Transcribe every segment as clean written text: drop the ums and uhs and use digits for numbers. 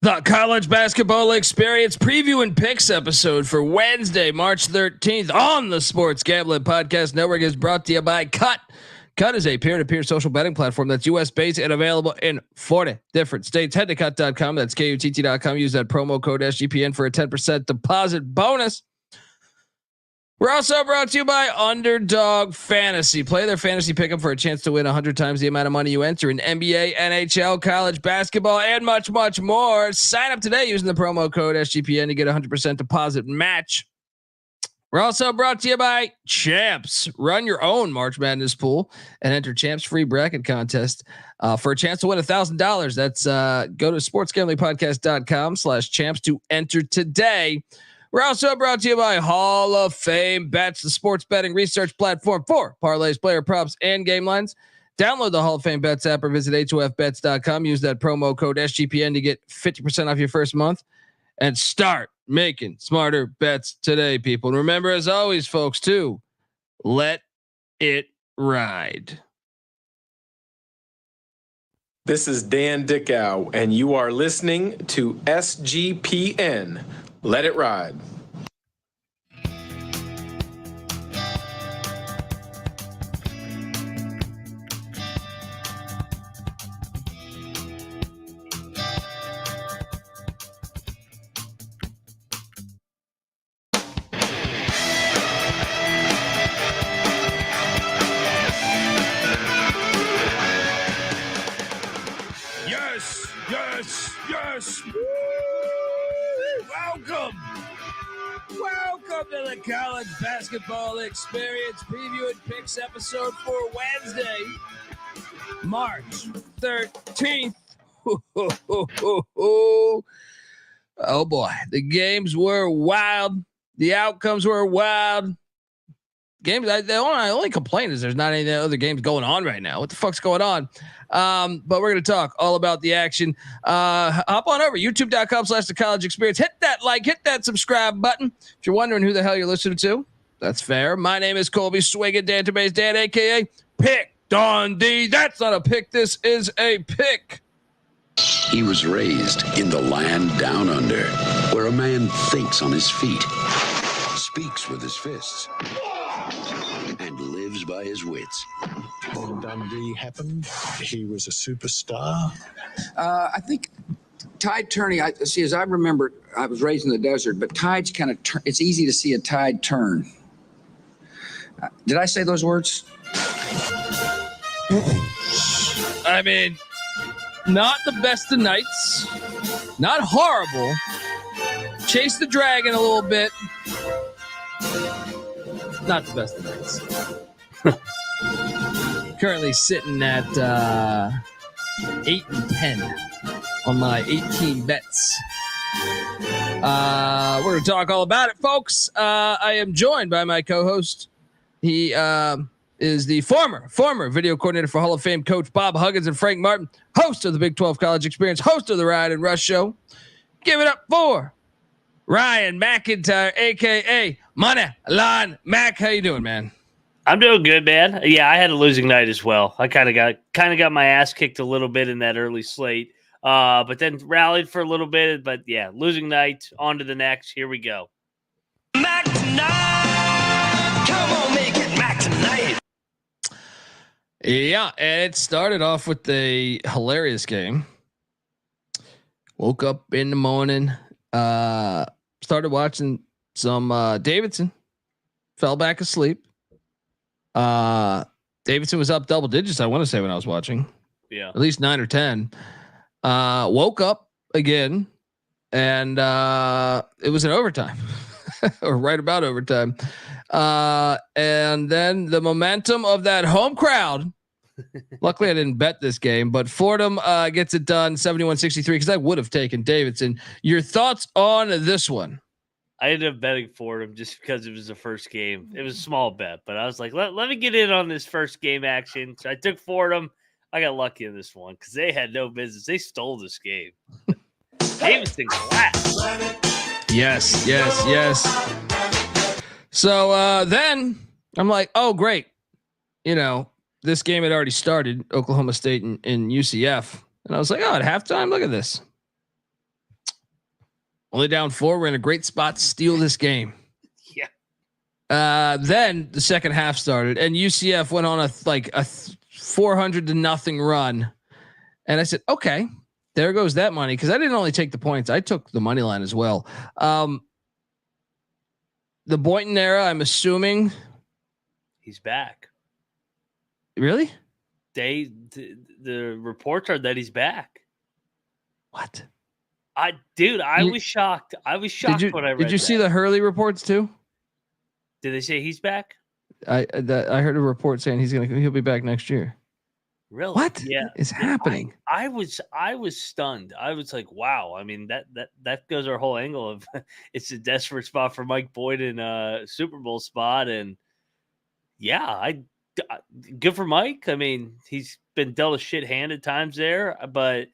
The college basketball experience preview and picks episode for Wednesday, March 13th on the Sports Gambling Podcast Network is brought to you by Cut. Cut is a peer-to-peer social betting platform that's US based and available in 40 different states. Head to cut.com. That's KUTT.com. Use that promo code SGPN for a 10% deposit bonus. We're also brought to you by Underdog Fantasy. Play their fantasy pick'em for a chance to win 100 times the amount of money you enter in NBA, NHL, college basketball, and much, much more. Sign up today using the promo code SGPN to get a 100% deposit match. We're also brought to you by Champs. Run your own March Madness pool and enter Champs free bracket contest for a chance to win $1,000. That's go to sportsgamblingpodcast.com/champs to enter today. We're also brought to you by Hall of Fame Bets, the sports betting research platform for parlays, player props, and game lines. Download the Hall of Fame Bets app or visit HOFBets.com. Use that promo code SGPN to get 50% off your first month and start making smarter bets today, people. And remember, as always, folks, too, let it ride. This is Dan Dickow, and you are listening to SGPN. Let it ride. Yes. Welcome to the college basketball experience preview and picks episode for Wednesday, March 13th. Oh boy, the games were wild. The outcomes were wild. Games. The only complaint is there's not any other games going on right now. What the fuck's going on? But we're going to talk all about the action. Hop on over youtube.com/the college experience. Hit that like, hit that subscribe button. If you're wondering who the hell you're listening to, that's fair. My name is Colby Swiggin, Database Dan, aka Pick Dundee. That's not a pick. This is a pick. He was raised in the land down under, where a man thinks on his feet, speaks with his fists, and lives by his wits. When Dundee happened, he was a superstar. I think tide turning. As I remember, I was raised in the desert, but tides kind of turn. It's easy to see a tide turn. Did I say those words? I mean, not the best of nights, not horrible. Chase the dragon a little bit. Not the best of nights. Currently sitting at 8 and 10 on my 18 bets. We're going to talk all about it, folks. I am joined by my co-host. He is the former video coordinator for Hall of Fame coach Bob Huggins and Frank Martin, host of the Big 12 College Experience, host of the Ryan and Rush Show. Give it up for Ryan McIntyre, a.k.a. Money Line Mac. How you doing, man? I'm doing good, man. Yeah, I had a losing night as well. I kind of got my ass kicked a little bit in that early slate, but then rallied for a little bit. But yeah, losing night. On to the next. Here we go. Mac tonight. Come on, make it Mac tonight. Yeah, and it started off with a hilarious game. Woke up in the morning, started watching some Davidson. Fell back asleep. Davidson was up double digits, I want to say, when I was watching. Yeah. At least 9 or 10. Woke up again, and it was in overtime. Or right about overtime. And then the momentum of that home crowd. Luckily, I didn't bet this game, but Fordham gets it done 71-63 because I would have taken Davidson. Your thoughts on this one? I ended up betting Fordham just because it was the first game. It was a small bet, but I was like, let me get in on this first game action. So I took Fordham. I got lucky in this one because they had no business. They stole this game. Davidson collapsed. Yes. So then I'm like, oh, great. You know, this game had already started, Oklahoma State and UCF. And I was like, oh, at halftime, look at this. Only down 4. We're in a great spot to steal this game. Yeah. Then the second half started, and UCF went on a 400-0 run, and I said, "Okay, there goes that money." Because I didn't only take the points; I took the money line as well. The Boynton era, I'm assuming He's back. Really? The reports are that he's back. What? I was shocked. I was shocked when I read. Did you see the Hurley reports too? Did they say he's back? I heard a report saying he'll be back next year. Really? What? Yeah, is happening? I was stunned. I was like, wow. I mean, that goes our whole angle of it's a desperate spot for Mike Boyd in a Super Bowl spot, and yeah, good for Mike. I mean, he's been dealt a shit hand at times there, but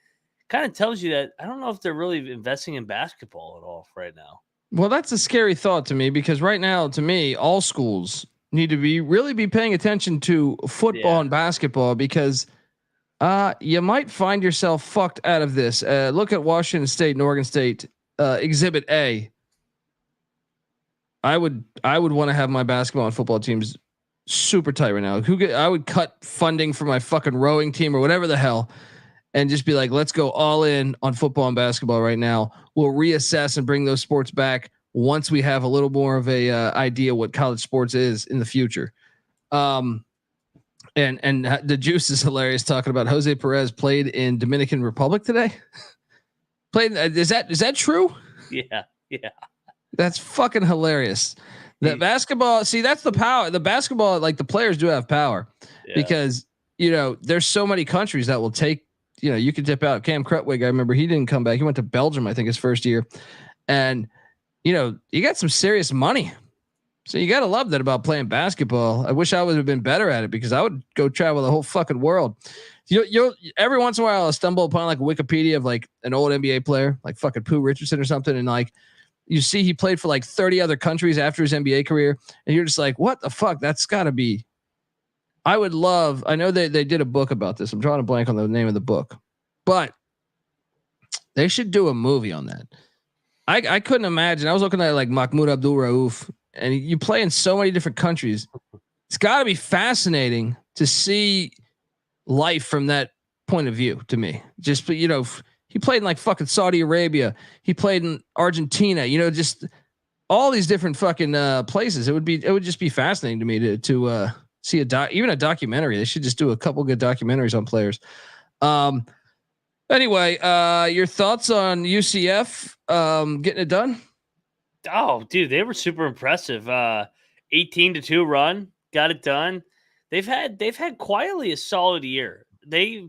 kind of tells you that I don't know if they're really investing in basketball at all right now. Well, that's a scary thought to me because right now, to me, all schools need to really be paying attention to football and basketball because you might find yourself fucked out of this. Look at Washington State and Oregon State, Exhibit A. I would want to have my basketball and football teams super tight right now. I would cut funding for my fucking rowing team or whatever the hell, and just be like, let's go all in on football and basketball right now. We'll reassess and bring those sports back once we have a little more of a idea what college sports is in the future. And the juice is hilarious talking about Jose Perez played in Dominican Republic today. Is that true? Yeah. That's fucking hilarious. The basketball, see, that's the power. The basketball, like the players do have power because there's so many countries that will take. You could dip out. Cam Krutwig, I remember he didn't come back. He went to Belgium, I think, his first year, and you got some serious money. So you got to love that about playing basketball. I wish I would have been better at it because I would go travel the whole fucking world. You'll every once in a while I'll stumble upon like a Wikipedia of like an old NBA player, like fucking Pooh Richardson or something, and like you see he played for like 30 other countries after his NBA career, and you're just like, what the fuck? That's got to be. I would love. I know they did a book about this. I'm drawing a blank on the name of the book, but they should do a movie on that. I couldn't imagine. I was looking at like Mahmoud Abdul Rauf, and you play in so many different countries. It's got to be fascinating to see life from that point of view. To me, just he played in like fucking Saudi Arabia. He played in Argentina. Just all these different fucking places. It would just be fascinating to me to see even a documentary. They should just do a couple good documentaries on players. Anyway, your thoughts on UCF getting it done? Oh, dude, they were super impressive. 18-2 run, got it done. They've had quietly a solid year. They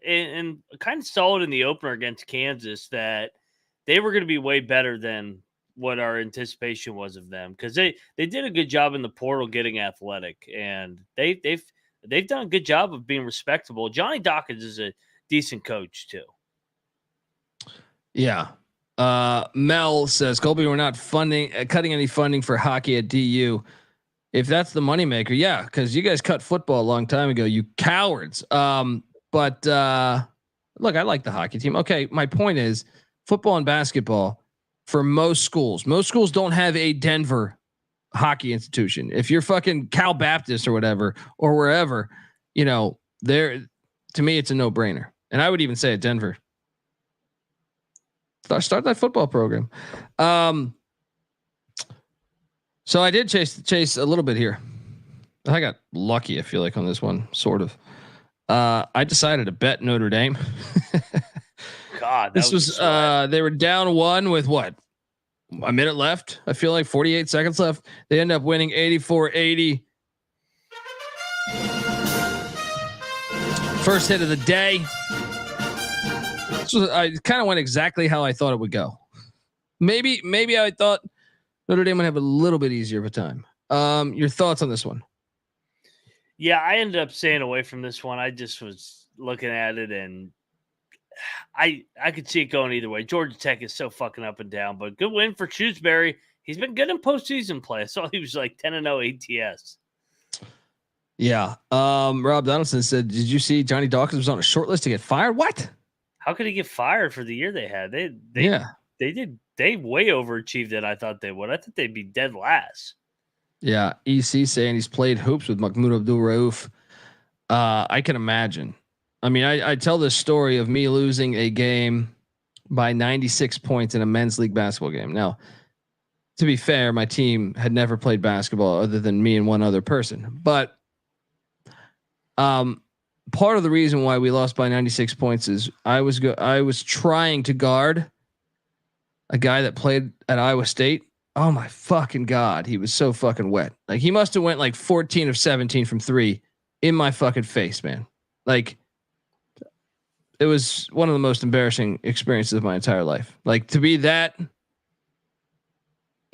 and kind of solid in the opener against Kansas that they were going to be way better than what our anticipation was of them because they did a good job in the portal getting athletic, and they've done a good job of being respectable. Johnny Dawkins is a decent coach too. Yeah. Mel says, Colby, we're not cutting any funding for hockey at DU. If that's the moneymaker, yeah, because you guys cut football a long time ago, you cowards. But look, I like the hockey team. Okay, my point is football and basketball for most schools don't have a Denver hockey institution. If you're fucking Cal Baptist or whatever, or wherever, there, to me, it's a no-brainer. And I would even say at Denver, start that football program. So I did chase a little bit here. I got lucky, I feel like, on this one, sort of. I decided to bet Notre Dame. God, this was they were down 1 with what? A minute left. I feel like 48 seconds left. They end up winning 84-80. First hit of the day. So I kind of went exactly how I thought it would go. Maybe I thought Notre Dame would have a little bit easier of a time. Your thoughts on this one? Yeah, I ended up staying away from this one. I just was looking at it, and I could see it going either way. Georgia Tech is so fucking up and down, but good win for Shrewsbury. He's been good in postseason play. I saw he was like 10-0 ATS. Yeah. Rob Donaldson said, "Did you see Johnny Dawkins was on a short list to get fired? What? How could he get fired for the year they had? They did they way overachieved than I thought they would. I thought they'd be dead last. Yeah, EC saying he's played hoops with Mahmoud Abdul Rauf. I can imagine. I mean, I tell this story of me losing a game by 96 points in a men's league basketball game. Now, to be fair, my team had never played basketball other than me and one other person. But part of the reason why we lost by 96 points is I was trying to guard a guy that played at Iowa State. Oh my fucking God. He was so fucking wet. Like he must have went like 14 of 17 from 3 in my fucking face, man. Like it was one of the most embarrassing experiences of my entire life. Like to be that,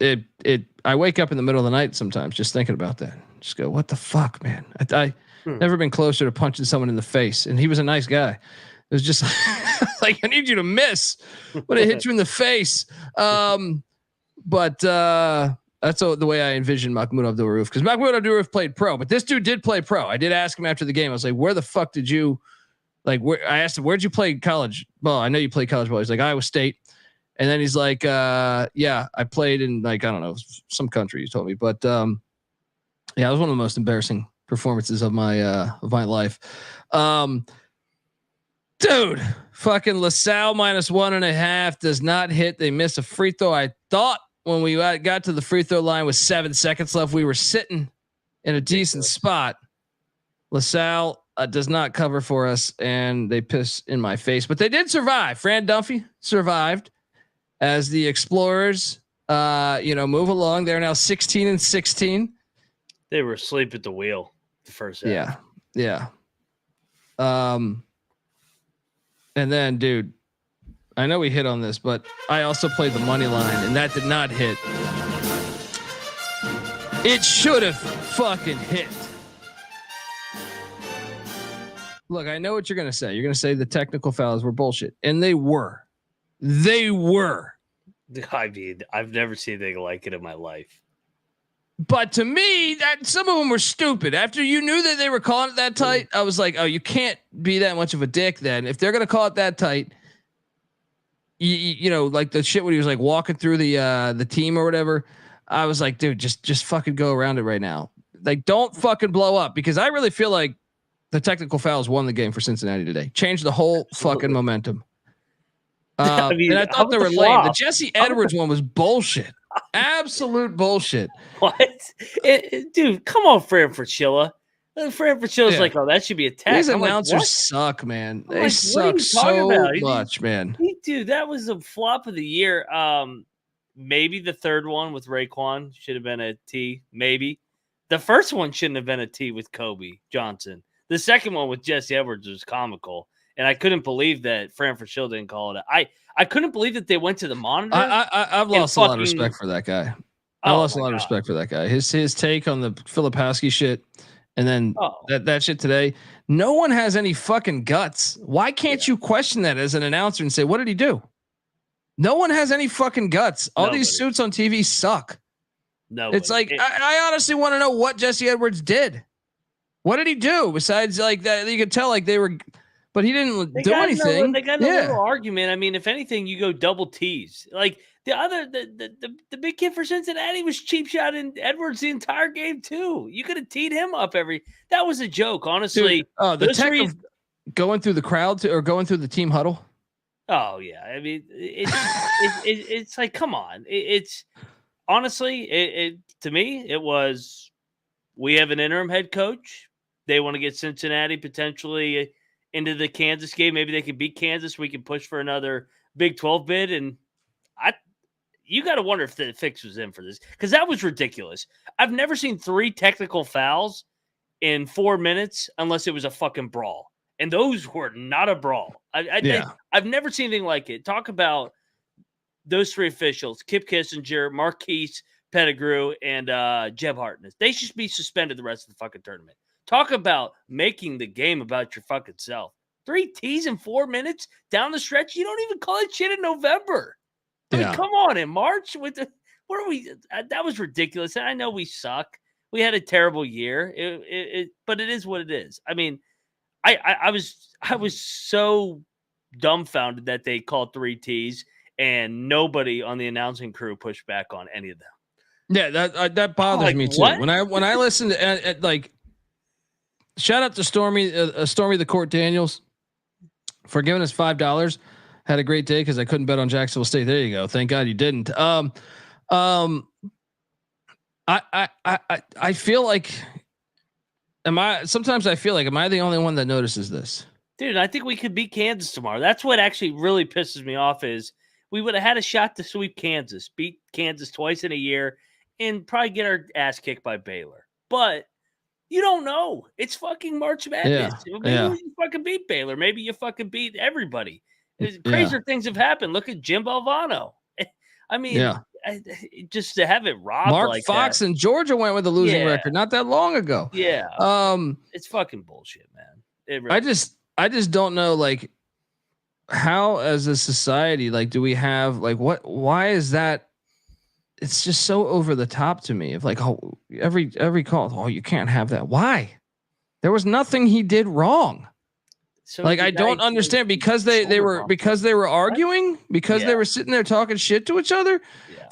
I wake up in the middle of the night sometimes just thinking about that. Just go, what the fuck, man? I never been closer to punching someone in the face. And he was a nice guy. It was just like, I need you to miss when I hit you in the face. But that's the way I envisioned Mahmoud Abdul Rauf, because Mahmoud Abdul Rauf played pro, but this dude did play pro. I did ask him after the game. I was like, where the fuck did you I asked him, where'd you play college ball? I know you played college ball. He's like, Iowa State. And then he's like, yeah, I played in like, I don't know, some country, he told me. But yeah, it was one of the most embarrassing performances of my life. Dude, fucking LaSalle -1.5 does not hit. They miss a free throw. I thought when we got to the free throw line with 7 seconds left, we were sitting in a decent spot. LaSalle does not cover for us, and they piss in my face. But they did survive. Fran Dunphy survived as the Explorers, move along. They're now 16-16. They were asleep at the wheel the first half. Yeah. And then, dude, I know we hit on this, but I also played the money line, and that did not hit. It should have fucking hit. Look, I know what you're going to say. You're going to say the technical fouls were bullshit, and they were. They were. I mean, I've never seen anything like it in my life. But to me, that some of them were stupid. After you knew that they were calling it that tight, I was like, oh, you can't be that much of a dick then. If they're going to call it that tight, you know, like the shit when he was like walking through the team or whatever, I was like, dude, just fucking go around it right now. Like, don't fucking blow up, because I really feel like the technical fouls won the game for Cincinnati today. Changed the whole fucking momentum. I mean, and I thought they were lame. The Jesse Edwards one was bullshit. Absolute bullshit. What? Dude, come on, Fran Fraschilla. Fran Frachilla's like, oh, that should be a tech. These announcers suck, man. They suck so much, man. Dude, that was a flop of the year. Maybe the third one with Raekwon should have been a T. Maybe. The first one shouldn't have been a T with Kobe Johnson. The second one with Jesse Edwards was comical. And I couldn't believe that Fran Fraschilla didn't call it. I couldn't believe that they went to the monitor. I've lost a lot of respect for that guy. I lost a lot of respect for that guy. His take on the Filipowski shit, and then that shit today. No one has any fucking guts. Why can't you question that as an announcer and say, what did he do? No one has any fucking guts. All these suits on TV suck. No, it's like I honestly want to know what Jesse Edwards did. What did he do besides like that? You could tell like they were. But he didn't do anything. They got a little argument. I mean, if anything, you go double T's. Like the big kid for Cincinnati was cheap shot in Edwards the entire game too. You could have teed him up that was a joke, honestly. Dude, the tech of going through the crowd or going through the team huddle. Oh yeah, I mean, it's like, come on. It's honestly, to me, it was, we have an interim head coach. They want to get Cincinnati potentially into the Kansas game. Maybe they can beat Kansas. We can push for another Big 12 bid. And you got to wonder if the fix was in for this, because that was ridiculous. I've never seen 3 technical fouls in 4 minutes unless it was a fucking brawl. And those were not a brawl. I've never seen anything like it. Talk about those 3 officials, Kip Kissinger, Marquise Pettigrew, and Jeb Hartness. They should be suspended the rest of the fucking tournament. Talk about making the game about your fucking self. 3 T's in 4 minutes down the stretch. You don't even call it shit in November. I mean, come on, in March what are we? That was ridiculous. And I know we suck. We had a terrible year. But it is what it is. I mean, I was so dumbfounded that they called 3 T's. and nobody on the announcing crew pushed back on any of them. Yeah, that bothers me too. What? When I listen to like, shout out to Stormy the Court Daniels for giving us $5. Had a great day because I couldn't bet on Jacksonville State. There you go. Thank God you didn't. I feel like sometimes I feel like am I the only one that notices this? Dude, I think we could beat Kansas tomorrow. That's what actually really pisses me off is we would have had a shot to sweep Kansas, beat Kansas twice in a year, and probably get our ass kicked by Baylor. But you don't know. It's fucking March Madness. Maybe you fucking beat Baylor. Maybe you fucking beat everybody. Crazier things have happened. Look at Jim Valvano. I mean, just to have it robbed Mark like Fox that. and Georgia went with a losing record not that long ago. Yeah. It's fucking bullshit, man. It really I just don't know, like, how as a society, like, do we have like why is that? It's just so over the top to me. Of like, oh, every call, oh, you can't have that. Why? There was nothing he did wrong. So like, I don't understand because they were arguing because they were sitting there talking shit to each other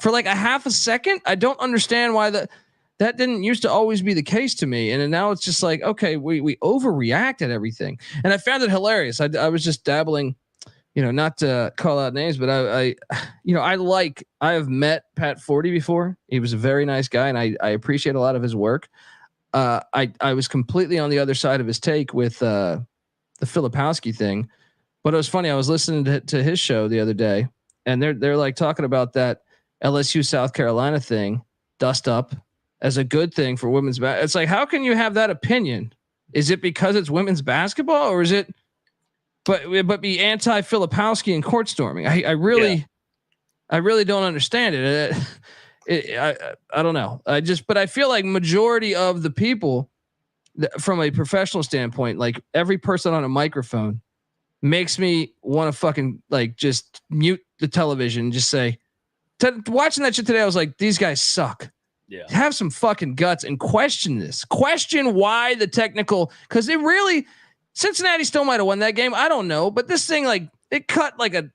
for like a half a second. I don't understand why that didn't used to always be the case to me. And now it's just like, okay, we overreact at everything. And I found it hilarious. I was just dabbling, not to call out names, but I have met Pat Forty before. He was a very nice guy and I appreciate a lot of his work. I was completely on the other side of his take with, the Filipowski thing, but it was funny. I was listening to his show the other day and they're like talking about that LSU South Carolina thing, dust up as a good thing for women's basketball. It's like, how can you have that opinion? Is it because it's women's basketball or is it, but be anti Filipowski and court storming? I really don't understand it. I don't know. But I feel like majority of the people from a professional standpoint, like every person on a microphone makes me want to fucking like just mute the television and just say, watching that shit today, I was like, these guys suck. Yeah. Have some fucking guts and question this. Question why the technical, because it really, Cincinnati still might have won that game. I don't know, but this thing, like, it cut like a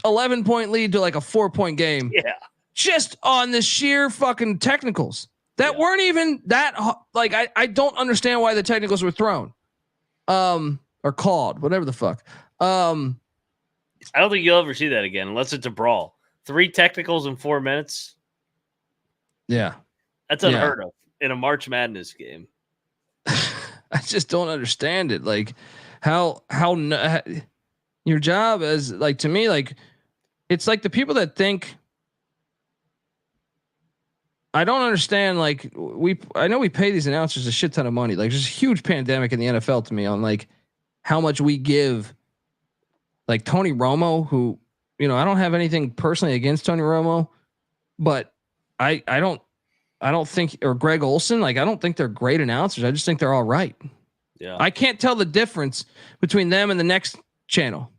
11-point lead to like a 4-point game. Yeah. Just on the sheer fucking technicals that weren't even that, like, I don't understand why the technicals were thrown, or called, whatever the fuck. I don't think you'll ever see that again unless it's a brawl. 3 technicals in 4 minutes. Yeah. That's unheard of in a March Madness game. I just don't understand it. Like how your job as, like, to me, like, it's like the people that think, I don't understand. Like I know we pay these announcers a shit ton of money. Like there's a huge pandemic in the NFL to me on like how much we give, like Tony Romo, who, I don't have anything personally against Tony Romo, but I don't think, or Greg Olson, like, I don't think they're great announcers. I just think they're all right. Yeah. I can't tell the difference between them and the next channel.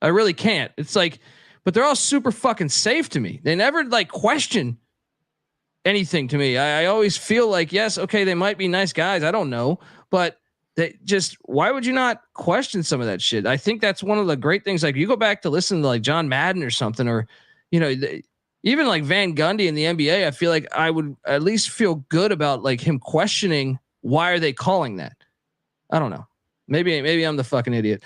I really can't. It's like, but they're all super fucking safe to me. They never like question anything to me. I always feel like, yes, okay, they might be nice guys. I don't know, but they just, why would you not question some of that shit? I think that's one of the great things. Like you go back to listen to like John Madden or something, or, even like Van Gundy in the NBA, I feel like I would at least feel good about like him questioning, why are they calling that? I don't know. Maybe I'm the fucking idiot.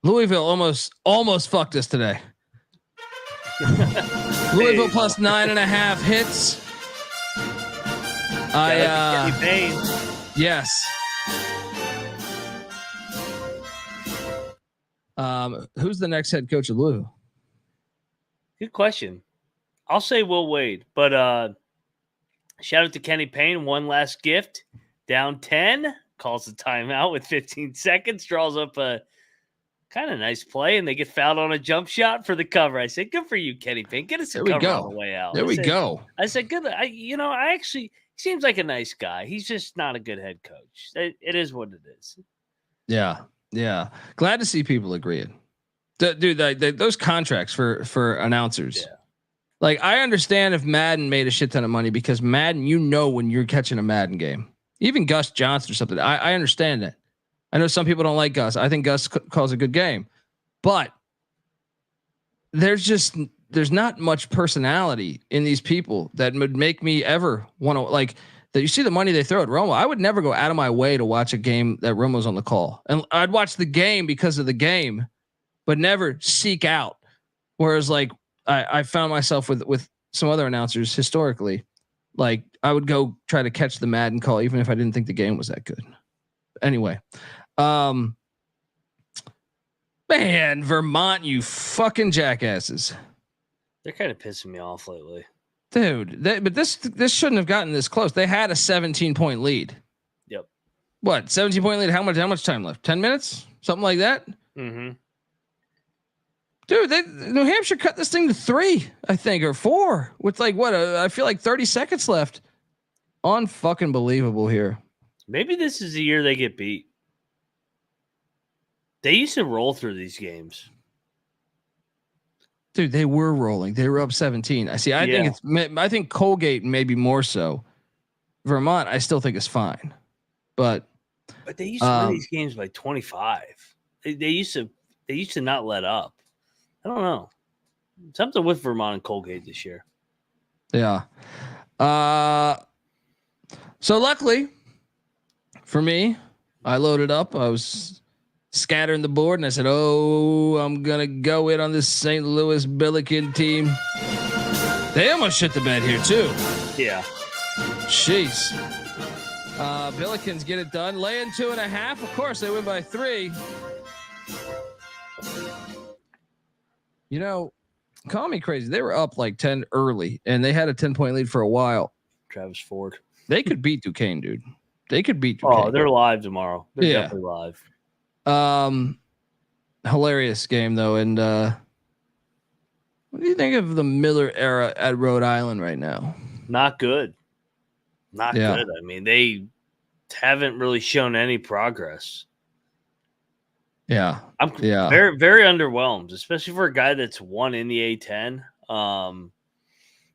Louisville almost fucked us today. Louisville plus 9.5 hits. Yes. Who's the next head coach of Louisville? Good question. I'll say Will Wade, but shout out to Kenny Payne. One last gift. Down 10, calls the timeout with 15 seconds, draws up a kind of nice play, and they get fouled on a jump shot for the cover. I said, good for you, Kenny Payne. Get us a cover on the way out. There we go. I said, good. I actually, he seems like a nice guy. He's just not a good head coach. It is what it is. Yeah. Yeah. Glad to see people agreeing. Dude, those contracts for announcers. Yeah. Like, I understand if Madden made a shit ton of money because Madden, when you're catching a Madden game, even Gus Johnson or something. I understand that. I know some people don't like Gus. I think Gus calls a good game, but there's not much personality in these people that would make me ever want to like that. You see the money they throw at Romo. I would never go out of my way to watch a game that Romo's on the call, and I'd watch the game because of the game, but never seek out. Whereas like I found myself with some other announcers historically, like I would go try to catch the Madden call even if I didn't think the game was that good. Anyway, man, Vermont, you fucking jackasses. They're kind of pissing me off lately, dude. But this shouldn't have gotten this close. They had a 17-point lead. Yep. What 17-point lead? How much time left? 10 minutes, something like that. Mm-hmm. Dude, New Hampshire cut this thing to 3, I think, or 4 with like what? I feel like 30 seconds left. Unfucking believable here. Maybe this is the year they get beat. They used to roll through these games. Dude, they were rolling. They were up 17. I see. I think Colgate maybe more so. Vermont, I still think is fine, but they used to win these games by 25. They used to not let up. I don't know. Something with Vermont and Colgate this year. Yeah. So luckily for me, I loaded up. I was scattering the board and I said, "Oh, I'm going to go in on this St. Louis Billiken team." They almost shit the bed here too. Yeah. Jeez. Billikens get it done. Laying 2.5. Of course, they win by 3. You know, call me crazy. They were up like 10 early, and they had a 10-point lead for a while. Travis Ford. They could beat Duquesne, dude. They could beat Duquesne. Oh, they're live tomorrow. They're definitely live. Hilarious game though. And what do you think of the Miller era at Rhode Island right now? Not good. Not good. I mean, they haven't really shown any progress. Yeah. I'm very, very underwhelmed, especially for a guy that's won in the A10.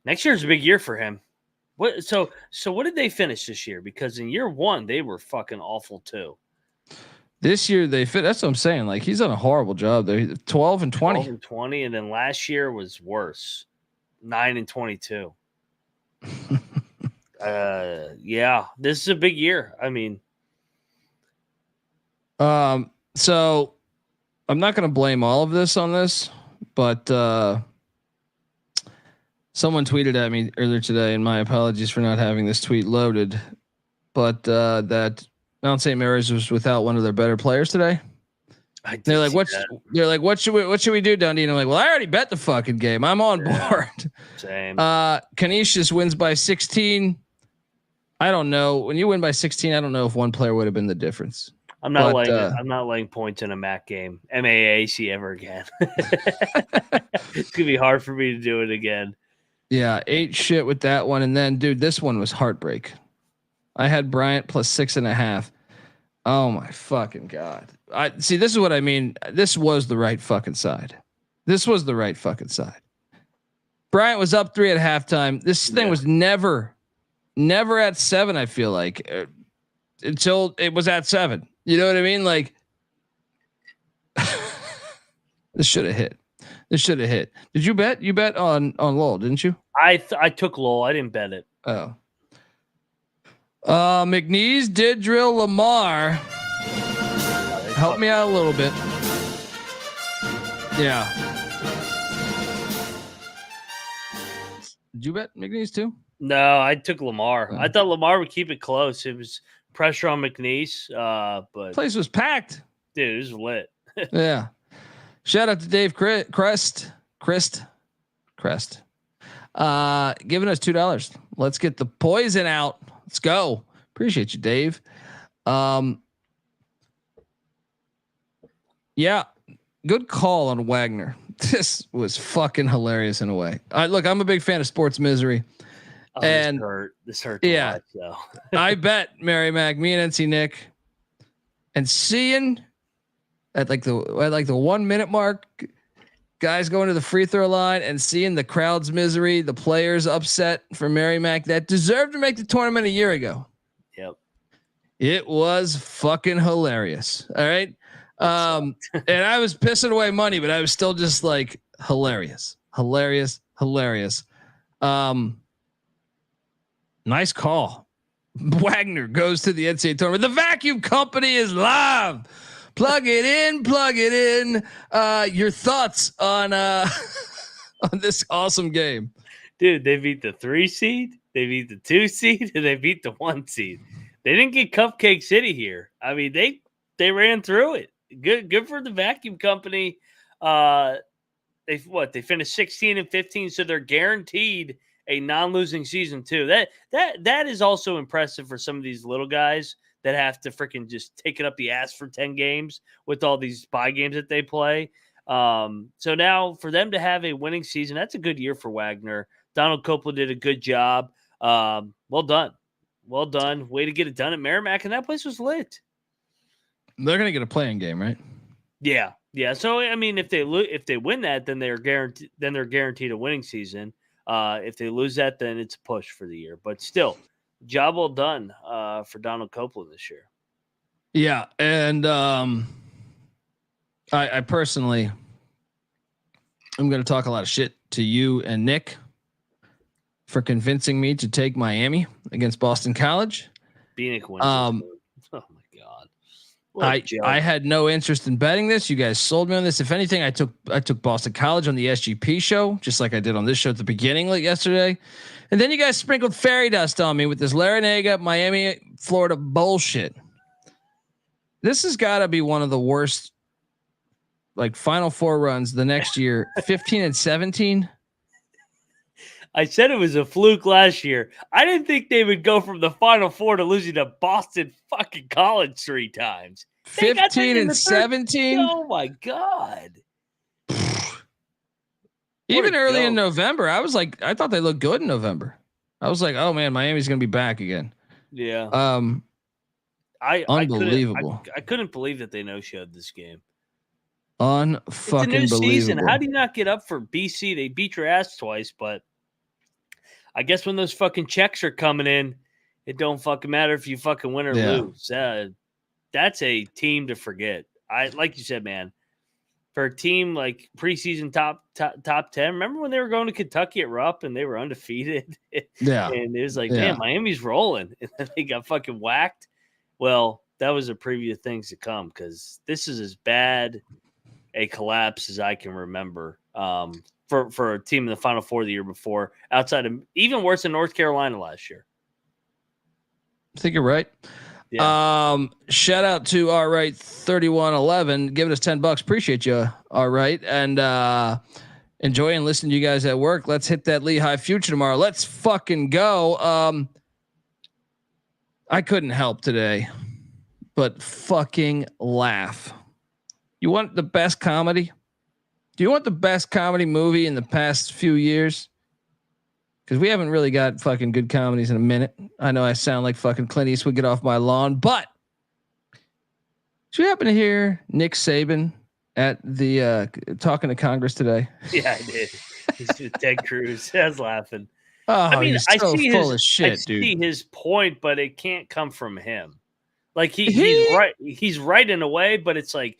Next year's a big year for him. So what did they finish this year? Because in year 1, they were fucking awful too. This year they fit. That's what I'm saying. Like he's done a horrible job. They're 12 and 20. 12 and 20, and then last year was worse. 9 and 22. Yeah, this is a big year. I mean, so I'm not going to blame all of this on this, but someone tweeted at me earlier today, and my apologies for not having this tweet loaded, but that Mount St. Mary's was without one of their better players today. They're like, what should we do, Dundee? And I'm like, well, I already bet the fucking game. I'm on board. Same. Canisius wins by 16. I don't know. When you win by 16, I don't know if one player would have been the difference. I'm not laying points in a MAC game, MAAC ever again. It's gonna be hard for me to do it again. Yeah, 8 shit with that one, and then dude, this one was heartbreak. I had Bryant plus 6.5. Oh my fucking god! I see. This is what I mean. This was the right fucking side. Bryant was up 3 at halftime. This thing was never at 7. I feel like until it was at 7. You know what I mean? Like this should have hit. Did you bet? You bet on Lowell, didn't you? I took Lowell. I didn't bet it. Oh. McNeese did drill Lamar. Help me out a little bit. Yeah. Did you bet McNeese too? No, I took Lamar. I thought Lamar would keep it close. It was pressure on McNeese, but place was packed. Dude, it was lit. Yeah. Shout out to Dave Crest. Giving us $2. Let's get the poison out. Let's go. Appreciate you, Dave. Yeah, good call on Wagner. This was fucking hilarious in a way. Look, I'm a big fan of Sports Misery. Oh, and this hurt. Yeah, so. I bet Mary Mac, me and NC Nick, and seeing at like the 1 minute mark, guys going to the free throw line and seeing the crowd's misery, the players upset for Mary Mac that deserved to make the tournament a year ago. Yep. It was fucking hilarious. All right. And I was pissing away money, but I was still just like, hilarious. Nice call. Wagner goes to the NCAA tournament. The vacuum company is live. Plug it in. Your thoughts on on this awesome game? Dude, they beat the 3 seed, they beat the 2 seed, and they beat the 1 seed. They didn't get Cupcake City here. I mean, they ran through it. Good for the vacuum company. They finished 16-15, so they're guaranteed a non-losing season too. That is also impressive for some of these little guys that have to freaking just take it up the ass for 10 games with all these spy games that they play. So now for them to have a winning season, that's a good year for Wagner. Donald Copeland did a good job. Well done. Way to get it done at Merrimack, and that place was lit. They're gonna get a playing game, right? Yeah. So I mean, if they win that, then they're guaranteed a winning season. If they lose that, then it's a push for the year. But still, job well done for Donald Copeland this year. Yeah, and I personally, I'm going to talk a lot of shit to you and Nick for convincing me to take Miami against Boston College. Beanick wins. Oh my god! I had no interest in betting this. You guys sold me on this. If anything, I took Boston College on the SGP show, just like I did on this show at the beginning, like yesterday. And then you guys sprinkled fairy dust on me with this Larinaga, Miami, Florida bullshit. This has got to be one of the worst, like, Final Four runs the next year. 15-17. I said it was a fluke last year. I didn't think they would go from the Final Four to losing to Boston fucking College 3 times. 15-17. Oh my god! Even early in November, I thought they looked good in November. I was like, oh man, Miami's gonna be back again. Yeah. Unbelievable. I couldn't believe that they no-showed this game. Unfucking It's a new season. believable. How do you not get up for BC? They beat your ass twice, but I guess when those fucking checks are coming in, it don't fucking matter if you fucking win or lose. That's a team to forget. Like you said, man, for a team like preseason top 10. Remember when they were going to Kentucky at Rupp and they were undefeated? Yeah, and it was like, man, Miami's rolling, and then they got fucking whacked. Well, that was a preview of things to come because this is as bad a collapse as I can remember. For a team in the Final Four the year before, outside of even worse than North Carolina last year. I think you're right. Yeah. Shout out to All Right 3111 giving us $10. Appreciate you. All right. And enjoy and listen to you guys at work. Let's hit that Lehigh future tomorrow. Let's fucking go. I couldn't help today, but fucking laugh. You want the best comedy? Do you want the best comedy movie in the past few years? Because we haven't really got fucking good comedies in a minute. I know I sound like fucking Clint Eastwood, get off my lawn, but did you happen to hear Nick Saban at the talking to Congress today? Yeah, I did. He's with Ted Cruz. I was laughing. Oh, I mean, I see full of shit, I dude. see his point, but it can't come from him. Like he's right. He's right in a way, but it's like,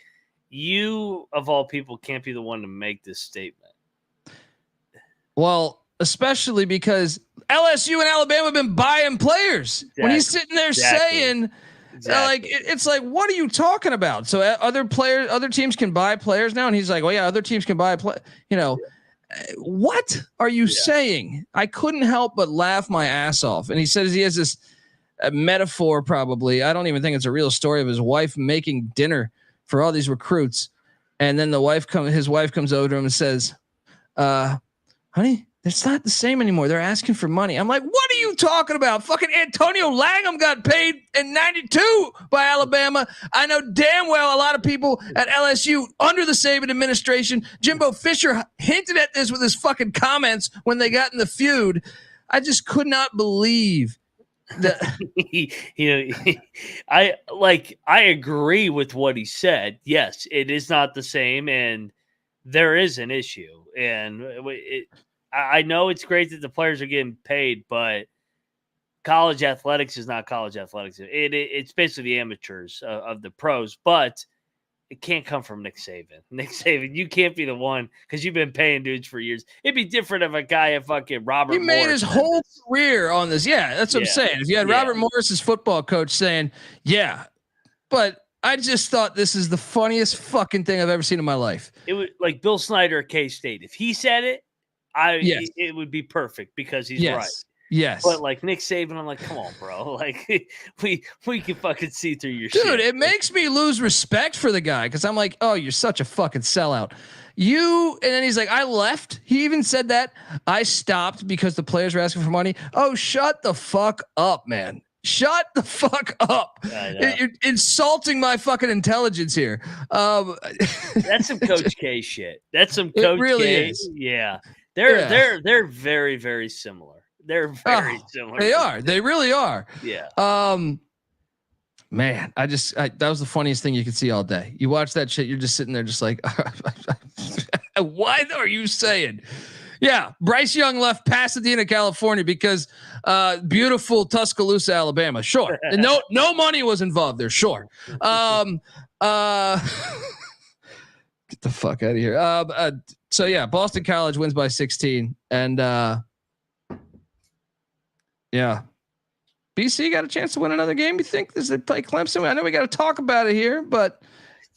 you of all people can't be the one to make this statement. Well, especially because LSU and Alabama have been buying players. Exactly. When he's sitting there saying, like, it's like, what are you talking about? So other teams can buy players now, and he's like, well, yeah, other teams can buy play. You know, what are you saying? I couldn't help but laugh my ass off. And he says he has this metaphor, probably. I don't even think it's a real story of his wife making dinner for all these recruits. And then his wife comes over to him and says, honey, it's not the same anymore. They're asking for money. I'm like, what are you talking about? Fucking Antonio Langham got paid in 92 by Alabama. I know damn well a lot of people at LSU under the Saban administration, Jimbo Fisher hinted at this with his fucking comments when they got in the feud. I just could not believe that. I agree with what he said. Yes, it is not the same, and there is an issue. And I know it's great that the players are getting paid, but college athletics is not college athletics. It's basically the amateurs of the pros. But it can't come from Nick Saban. Nick Saban, you can't be the one because you've been paying dudes for years. It'd be different if a guy at fucking Robert He made Morris his whole career on this. Yeah, that's what I'm saying. If you had Robert Morris's football coach saying, yeah, but I just thought this is the funniest fucking thing I've ever seen in my life. It was like Bill Snyder at K-State. If he said it, it would be perfect because he's right. Yes. But like Nick Saban, I'm like, come on, bro. Like we can fucking see through your shit. Dude, it makes me lose respect for the guy because I'm like, oh, you're such a fucking sellout. And then he's like, I left. He even said that. I stopped because the players were asking for money. Oh, shut the fuck up, man. Shut the fuck up. You're insulting my fucking intelligence here. That's some Coach K shit. That's some Coach K. Is. Yeah. They're very, very similar. They're very similar. They are. They really are. Yeah. Man, that was the funniest thing you could see all day. You watch that shit, you're just sitting there just like, what are you saying? Yeah, Bryce Young left Pasadena, California because beautiful Tuscaloosa, Alabama. Sure. And no money was involved there. Sure. Get the fuck out of here. So yeah, Boston College wins by 16. And yeah. BC got a chance to win another game. You think this they play Clemson? I know we got to talk about it here, but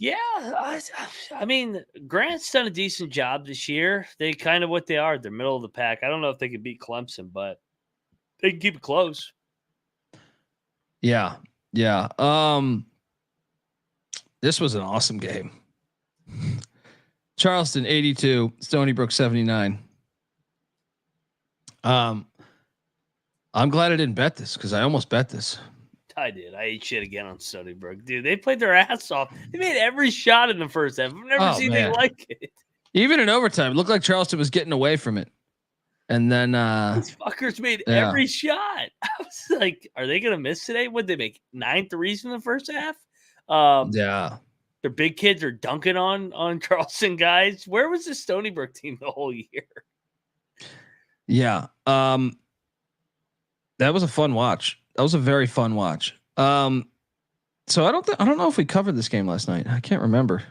yeah, I mean, Grant's done a decent job this year. They kind of what they are. They're middle of the pack. I don't know if they can beat Clemson, but they can keep it close. Yeah. This was an awesome game. Charleston 82, Stony Brook 79. I'm glad I didn't bet this because I almost bet this. I did. I ate shit again on Stony Brook. Dude, they played their ass off. They made every shot in the first half. I've never seen anything like it. Even in overtime, it looked like Charleston was getting away from it. And then these fuckers made every shot. I was like, are they gonna miss today? Would they make 9 threes in the first half? Their big kids are dunking on Charleston guys. Where was the Stony Brook team the whole year? Yeah. That was a fun watch. That was a very fun watch. So I don't know if we covered this game last night. I can't remember.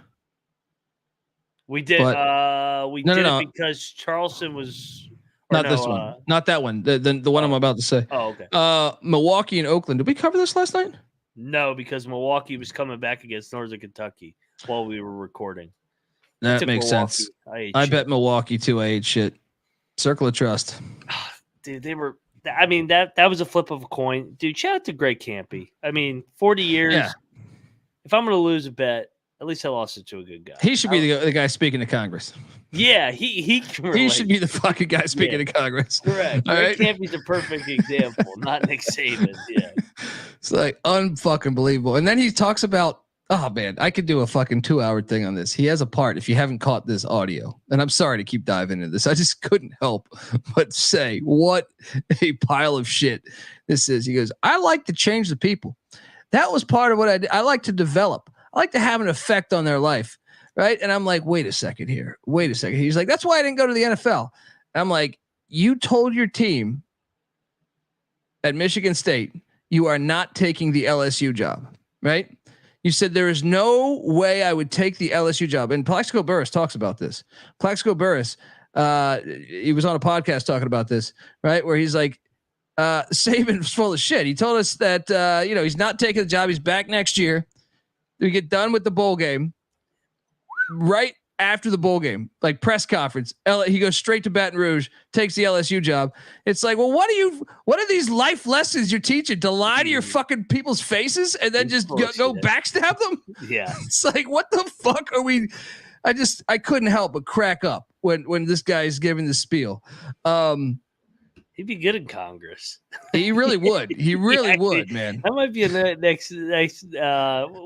We did. We did it because Charleston was this one. Not that one. The one I'm about to say. Oh, okay. Milwaukee and Oakland. Did we cover this last night? No, because Milwaukee was coming back against Northern Kentucky while we were recording. That makes sense. I bet Milwaukee too. I ate shit. Circle of trust. Dude, they were. I mean, that was a flip of a coin. Dude, shout out to Greg Campy. I mean, 40 years. Yeah. If I'm going to lose a bet, at least I lost it to a good guy. He should be the guy speaking to Congress. Yeah, he should be the fucking guy speaking to Congress. Correct. Greg Campy's a perfect example, not Nick Saban. Yeah. It's like unfucking believable. And then he talks about, oh man, I could do a fucking 2-hour thing on this. He has a part, if you haven't caught this audio, and I'm sorry to keep diving into this. I just couldn't help but say what a pile of shit this is. He goes, I like to change the people. That was part of what I did. I like to develop. I like to have an effect on their life. Right. And I'm like, wait a second here. Wait a second. He's like, that's why I didn't go to the NFL. And I'm like, you told your team at Michigan State, you are not taking the LSU job, right? You said there is no way I would take the LSU job. And Plaxico Burress talks about this. Plaxico Burress, he was on a podcast talking about this, right? Where he's like, Saban's full of shit. He told us that, he's not taking the job. He's back next year. We get done with the bowl game. Right after the bowl game, like press conference, he goes straight to Baton Rouge, takes the LSU job. It's like, well, what are these life lessons you're teaching? To lie to your fucking people's faces and then just go backstab them? Yeah. It's like, what the fuck are we? I couldn't help but crack up when this guy is giving the spiel. He'd be good in Congress. He really would. He really would, man. That might be a next. Tuberville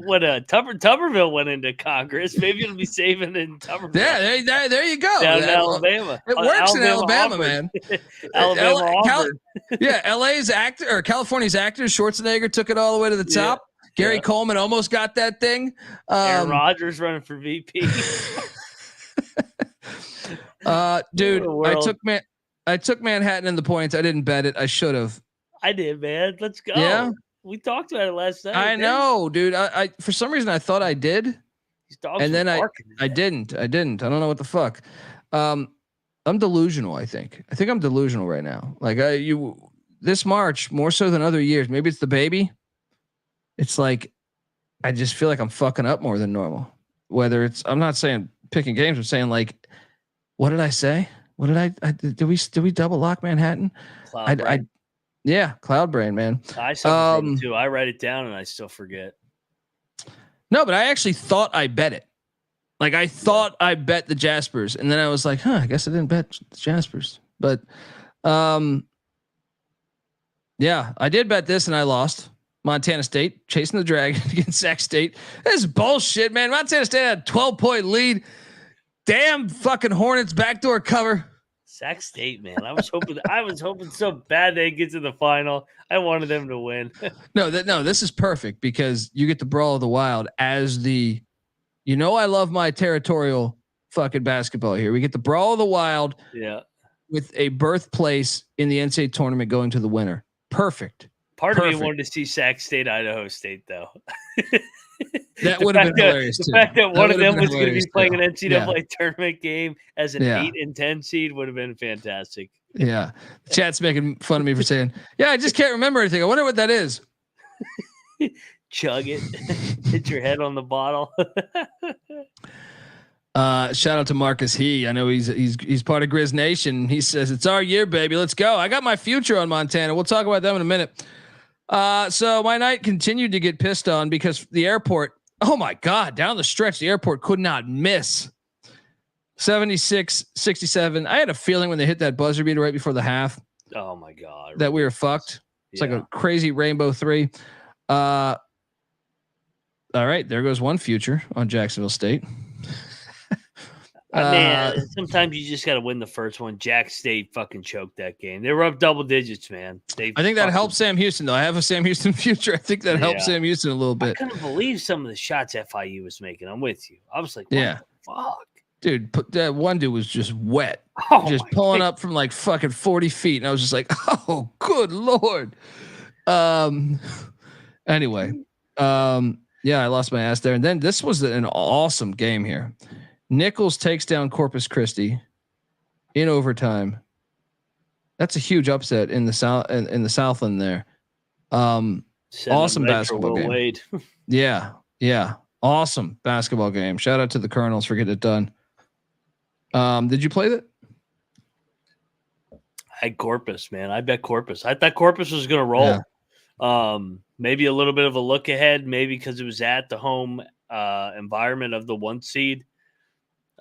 went into Congress. Maybe it'll be saving in Tuberville. Yeah, there you go. Down in Alabama. It works in Alabama, man. Alabama. LA's actor or California's actor Schwarzenegger took it all the way to the top. Gary Coleman almost got that thing. Aaron Rodgers running for VP. Dude, I took Manhattan in the points. I didn't bet it. I should have. I did, man. Let's go. Yeah. We talked about it last night. I know, dude. I for some reason I thought I did. These dogs And were then barking I today. didn't. I don't know what the fuck. I'm delusional. I think I'm delusional right now. Like this March more so than other years. Maybe it's the baby. It's like I just feel like I'm fucking up more than normal. Whether it's I'm not saying picking games. I'm saying like, what did I say? What did we double lock Manhattan? Cloud brain. Yeah, cloud brain, man. I suffer from it too. I write it down and I still forget. No, but I actually thought I bet it. Like I thought I bet the Jaspers, and then I was like, I guess I didn't bet the Jaspers. But yeah, I did bet this and I lost. Montana State chasing the dragon against Sac State. This is bullshit, man. Montana State had a 12-point lead. Damn fucking Hornets backdoor cover. Sac State, man. I was hoping so bad they'd get to the final. I wanted them to win. No, this is perfect because you get the Brawl of the Wild as the, I love my territorial fucking basketball here. We get the Brawl of the Wild, with a birthplace in the NCAA tournament going to the winner. Perfect. Part of me wanted to see Sac State, Idaho State, though. That would have been hilarious. The fact that one of them was going to be playing an NCAA tournament game as an 8 and 10 seed would have been fantastic. Yeah. The chat's making fun of me for saying, I just can't remember anything. I wonder what that is. Chug it. Hit your head on the bottle. Shout out to Marcus I know he's part of Grizz Nation. He says, it's our year, baby. Let's go. I got my future on Montana. We'll talk about them in a minute. So my night continued to get pissed on because the airport, oh my God, down the stretch, the airport could not miss. 76-67. I had a feeling when they hit that buzzer beater right before the half. Oh my God. That we were fucked. It's like a crazy rainbow 3. All right, there goes one future on Jacksonville State. Man, sometimes you just got to win the first one. Jack State fucking choked that game. They were up double digits, man. I think that helped Sam Houston, though. I have a Sam Houston future. I think that helped Sam Houston a little bit. I couldn't believe some of the shots FIU was making. I'm with you. I was like, what the fuck? Dude, that one dude was just wet. Just pulling up from like fucking 40 feet. And I was just like, oh, good Lord. Anyway, I lost my ass there. And then this was an awesome game here. Nichols takes down Corpus Christi in overtime. That's a huge upset in the South in the Southland there. Awesome basketball game. Yeah. Awesome basketball game. Shout out to the Colonels for getting it done. Did you play that? I had Corpus, man. I bet Corpus. I thought Corpus was going to roll. Yeah. Maybe a little bit of a look ahead, maybe because it was at the home environment of the 1 seed.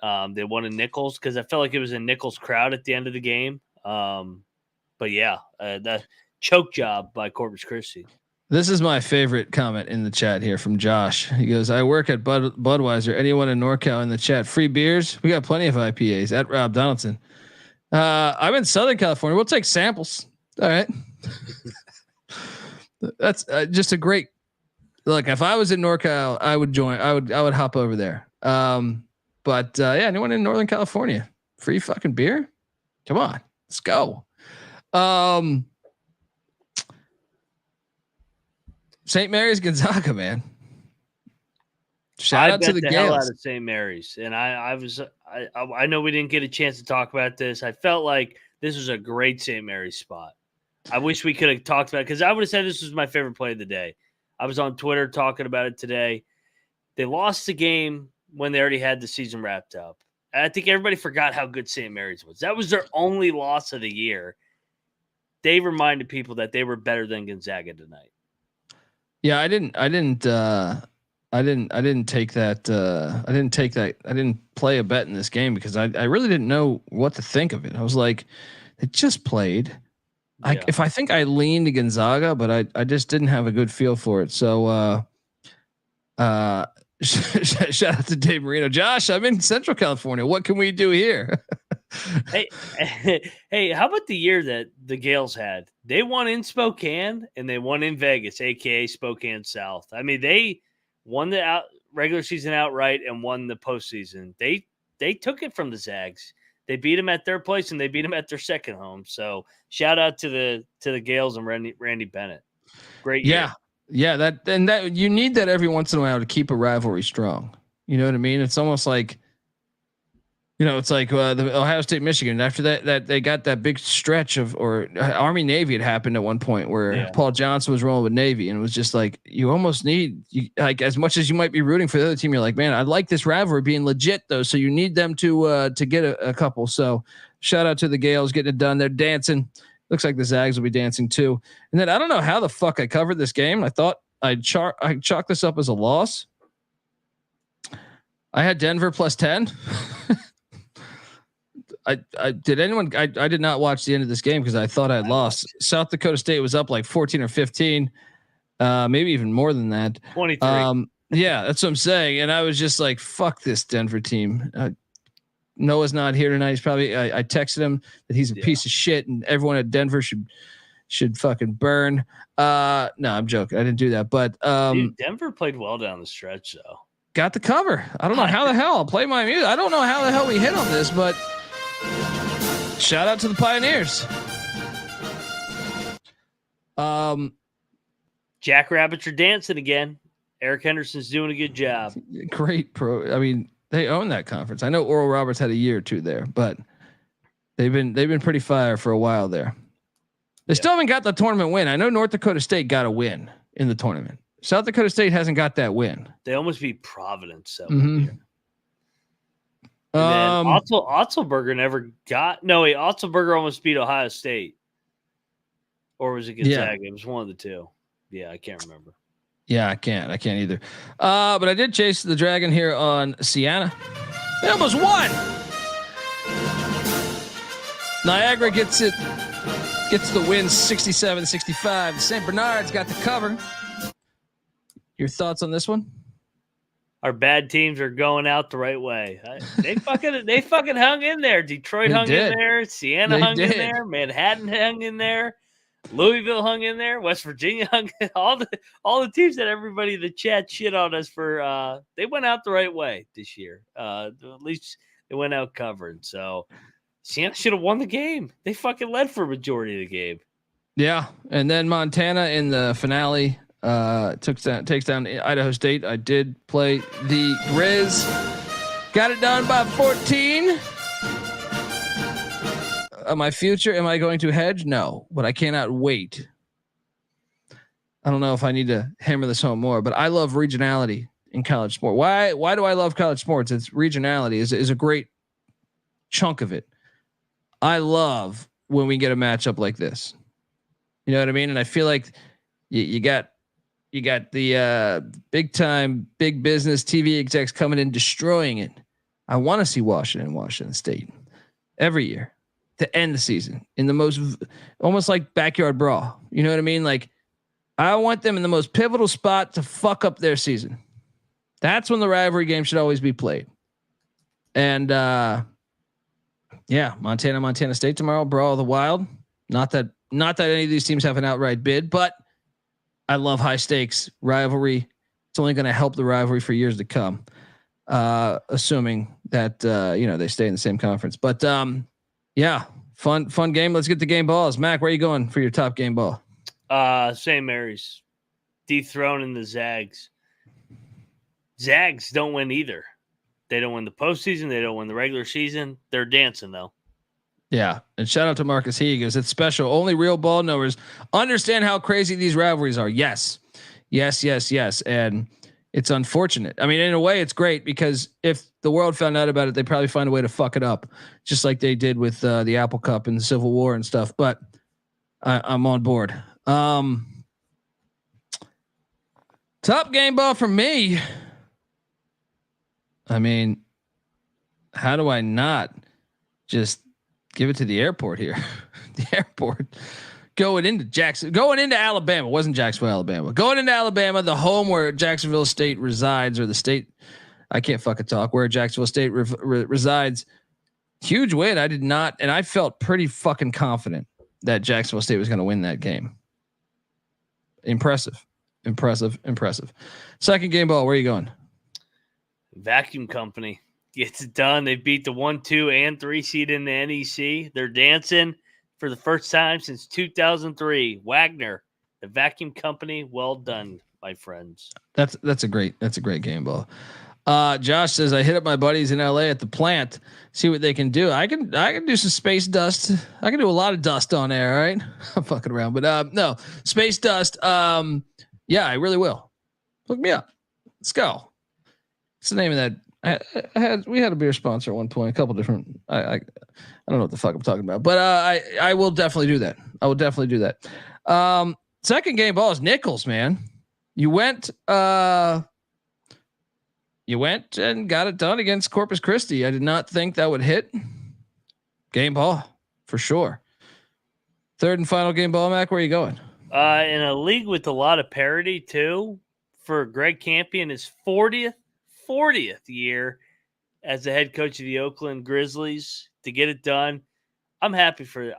They won in Nichols because I felt like it was a Nichols crowd at the end of the game. But yeah, the choke job by Corpus Christi. This is my favorite comment in the chat here from Josh. He goes, I work at Budweiser. Anyone in NorCal in the chat? Free beers? We got plenty of IPAs. At Rob Donaldson. I'm in Southern California. We'll take samples. All right. That's just a great look. If I was in NorCal, I would join. I would hop over there. But anyone in Northern California, free fucking beer? Come on, let's go. St. Mary's Gonzaga, man. Shout out to the hell out of St. Mary's, and I know we didn't get a chance to talk about this. I felt like this was a great St. Mary's spot. I wish we could have talked about it because I would have said this was my favorite play of the day. I was on Twitter talking about it today. They lost the game when they already had the season wrapped up. I think everybody forgot how good St. Mary's was. That was their only loss of the year. They reminded people that they were better than Gonzaga tonight. Yeah, I didn't take that. I didn't play a bet in this game because I really didn't know what to think of it. I was like, it just played. Yeah. I think I leaned to Gonzaga, but I just didn't have a good feel for it. So, shout out to Dave Marino. Josh, I'm in Central California. What can we do here? Hey, how about the year that the Gales had? They won in Spokane and they won in Vegas, aka Spokane South. I mean, they won the regular season outright and won the postseason. They took it from the Zags. They beat them at their place and they beat them at their second home. So shout out to the Gales and Randy Bennett. Great year. Yeah, that you need that every once in a while to keep a rivalry strong. You know what I mean? It's almost like, it's like the Ohio State, Michigan. After that they got that big stretch or Army Navy had happened at one point where Paul Johnson was rolling with Navy, and it was just like you almost need like as much as you might be rooting for the other team, you're like, man, I like this rivalry being legit though. So you need them to get a couple. So shout out to the Gales getting it done. They're dancing. Looks like the Zags will be dancing too. And then I don't know how the fuck I covered this game. I thought I chalked this up as a loss. I had Denver plus 10. I did not watch the end of this game because I thought I had lost. South Dakota State was up like 14 or 15, maybe even more than that. 23. Yeah, that's what I'm saying. And I was just like, fuck this Denver team. Noah's not here tonight. He's probably, I texted him that he's a piece of shit and everyone at Denver should fucking burn. No, I'm joking. I didn't do that, but, dude, Denver played well down the stretch though. Got the cover. I don't know how the hell I'll play my music. I don't know how the hell we hit on this, but shout out to the Pioneers. Jackrabbits are dancing again. Eric Henderson's doing a good job. Great pro. I mean, they own that conference. I know Oral Roberts had a year or two there, but they've been pretty fire for a while there. They still haven't got the tournament win. I know North Dakota State got a win in the tournament. South Dakota State hasn't got that win. They almost beat Providence. So mm-hmm. Otzelberger never got. No, wait. Otzelberger almost beat Ohio State, or was it Gonzaga? Yeah. It was one of the two. Yeah, I can't remember. Yeah, I can't either. But I did chase the Dragon here on Siena. They almost won. Niagara gets the win 67-65. St. Bernard's got the cover. Your thoughts on this one? Our bad teams are going out the right way. They fucking hung in there. Detroit hung in there. Siena hung in there. Manhattan hung in there. Louisville hung in there. West Virginia hung in. All the teams that everybody in the chat shit on us for. They went out the right way this year. At least they went out covered. So Siena should have won the game. They fucking led for a majority of the game. Yeah, and then Montana in the finale. Takes down Idaho State. I did play the Grizz. Got it done by 14. My future, am I going to hedge? No, but I cannot wait. I don't know if I need to hammer this home more, but I love regionality in college sport. Why do I love college sports? It's regionality is a great chunk of it. I love when we get a matchup like this. You know what I mean? And I feel like you got the big time, big business TV execs coming in, destroying it. I want to see Washington State every year to end the season in the most, almost like backyard brawl. You know what I mean? Like I want them in the most pivotal spot to fuck up their season. That's when the rivalry game should always be played. And Montana State tomorrow, Brawl of the Wild. Not that any of these teams have an outright bid, but I love high stakes rivalry. It's only going to help the rivalry for years to come, assuming that they stay in the same conference. But fun game. Let's get the game balls. Mac, where are you going for your top game ball? St. Mary's dethroning the Zags. Zags don't win either. They don't win the postseason. They don't win the regular season. They're dancing though. Yeah, and shout out to Marcus. He goes, it's special. Only real ball knowers understand how crazy these rivalries are. Yes. And it's unfortunate. I mean, in a way, it's great because if the world found out about it, they'd probably find a way to fuck it up, just like they did with the Apple Cup and the Civil War and stuff. But I'm on board. Top game ball for me. I mean, how do I not just give it to the airport here? The airport going into Alabama. It wasn't Jacksonville, Alabama. Going into Alabama, the home where Jacksonville State resides, or the state. I can't fucking talk. Where Jacksonville State resides. Huge win. I did not, and I felt pretty fucking confident that Jacksonville State was going to win that game. Impressive. Second game ball. Where are you going? Vacuum Company gets it done. They beat the 1, 2, and 3 seed in the NEC. They're dancing for the first time since 2003. Wagner, the Vacuum Company. Well done, my friends. That's a great game ball. Josh says I hit up my buddies in LA at the plant, see what they can do. I can do some space dust. I can do a lot of dust on air. All right. I'm fucking around, but no space dust. Yeah, I really will. Look me up. Let's go. What's the name of that? We had a beer sponsor at one point, a couple different, I don't know what the fuck I'm talking about, but I will definitely do that. I will definitely do that. Second game ball is Nichols, man. You went and got it done against Corpus Christi. I did not think that would hit. Game ball for sure. Third and final game ball, Mac. Where are you going? In a league with a lot of parity too, for Greg Campion, his 40th year as the head coach of the Oakland Grizzlies to get it done. I'm happy for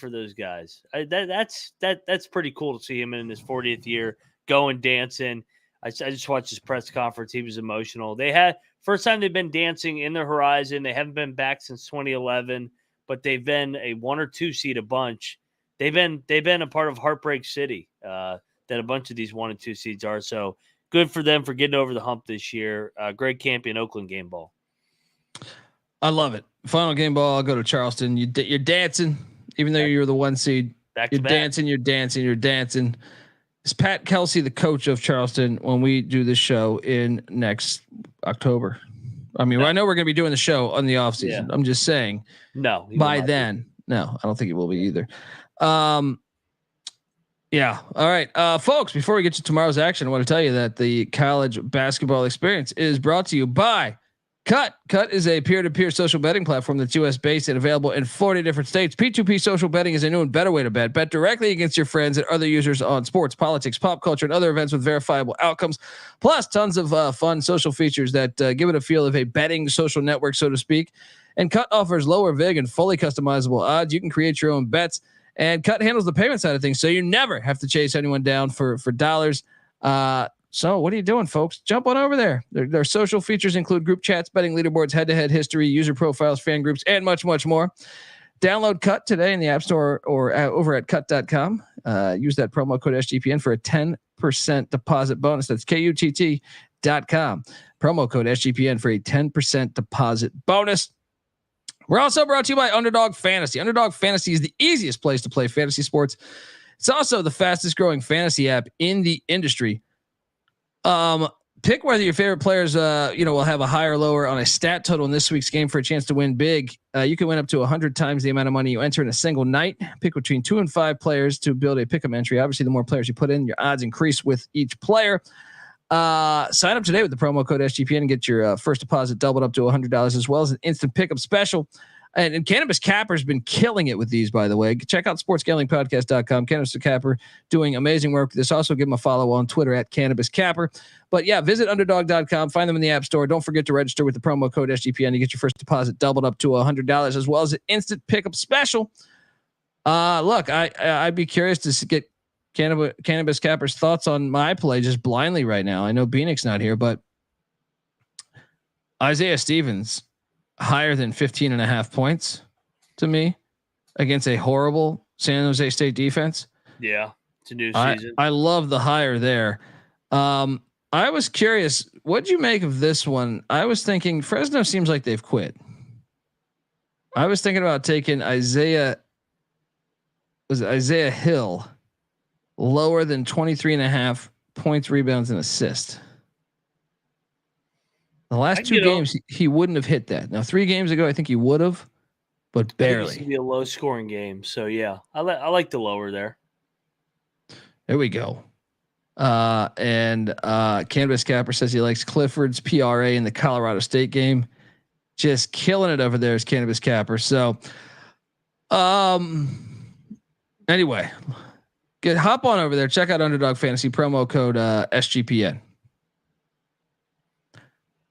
those guys. That's pretty cool to see him in his 40th year going dancing. I just watched his press conference. He was emotional. They had first time they've been dancing in the Horizon. They haven't been back since 2011, but they've been a 1 or 2 seed a bunch. They've been a part of Heartbreak City that a bunch of these 1 and 2 seeds are. So good for them for getting over the hump this year. Greg Campion, Oakland game ball. I love it. Final game ball. I'll go to Charleston. You're dancing, even though you're the 1 seed. You're dancing. You're dancing. You're dancing. Is Pat Kelsey the coach of Charleston when we do this show in next October? I mean, I know we're going to be doing the show on the off season. Yeah. I'm just saying. No. By then, no, I don't think it will be either. Yeah. All right. Folks, before we get to tomorrow's action, I want to tell you that the college basketball experience is brought to you by Cut. Cut is a peer-to-peer social betting platform that's US based and available in 40 different states. P2P social betting is a new and better way to bet. Bet directly against your friends and other users on sports, politics, pop culture, and other events with verifiable outcomes. Plus tons of fun social features that give it a feel of a betting social network, so to speak. And Cut offers lower vig and fully customizable odds. You can create your own bets. And Cut handles the payment side of things, so you never have to chase anyone down for dollars. So what are you doing, folks? Jump on over there. Their social features include group chats, betting leaderboards, head-to-head history, user profiles, fan groups, and much, much more. Download Cut today in the App Store or over at cut.com. Use that promo code SGPN for a 10% deposit bonus. That's KUTT.com. Promo code SGPN for a 10% deposit bonus. We're also brought to you by Underdog Fantasy. Underdog Fantasy is the easiest place to play fantasy sports. It's also the fastest growing fantasy app in the industry. Pick whether your favorite players, will have a higher or lower on a stat total in this week's game for a chance to win big. You can win up to 100 times the amount of money you enter in a single night. Pick between 2 and 5 players to build a pick'em entry. Obviously, the more players you put in, your odds increase with each player. Sign up today with the promo code SGPN and get your first deposit doubled up to $100 as well as an instant pickup special. And Cannabis Capper's been killing it with these, by the way. Check out sportsgamblingpodcast.com. Cannabis Capper doing amazing work. This also give them a follow on Twitter at Cannabis Capper. But yeah, visit underdog.com. Find them in the App Store. Don't forget to register with the promo code SGPN to get your first deposit doubled up to $100 as well as an instant pickup special. Look, I'd be curious to get Cannabis Capper's thoughts on my play just blindly right now. I know Beanick's not here, but Isaiah Stevens higher than 15.5 points to me against a horrible San Jose State defense. Yeah. It's a new season. I love the higher there. I was curious, what'd you make of this one? I was thinking Fresno seems like they've quit. I was thinking about taking Isaiah Hill lower than 23.5 points, rebounds, and assists. The last 2 games, he wouldn't have hit that. Now, 3 games ago, I think he would have, but barely. It's gonna be a low scoring game. So yeah, I like the lower there. There we go. And Cannabis Capper says he likes Clifford's PRA in the Colorado State game. Just killing it over there is Cannabis Capper. So, anyway, hop on over there. Check out Underdog Fantasy promo code SGPN.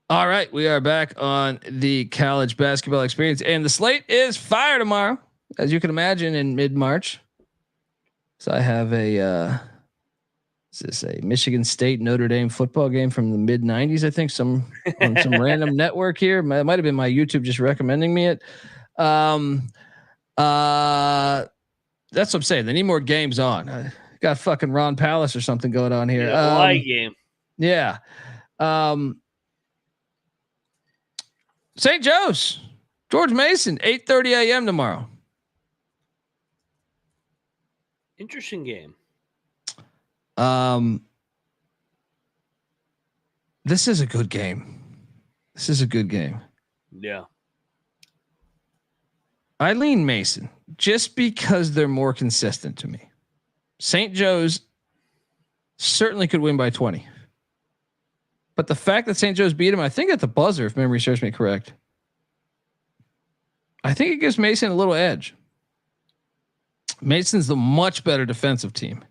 All right, we are back on the college basketball experience, and the slate is fire tomorrow, as you can imagine, in mid-March. So I have is this a Michigan State Notre Dame football game from the mid '90s? I think on some random network here. It might have been my YouTube just recommending me it. That's what I'm saying. They need more games on. I got fucking Ron Palace or something going on here. Hawaii game. Yeah. St. Joe's, George Mason, 8:30 a.m. tomorrow. Interesting game. This is a good game. Yeah. I lean Mason just because they're more consistent to me. St. Joe's certainly could win by 20. But the fact that St. Joe's beat him, I think at the buzzer, if memory serves me correct, I think it gives Mason a little edge. Mason's the much better defensive team.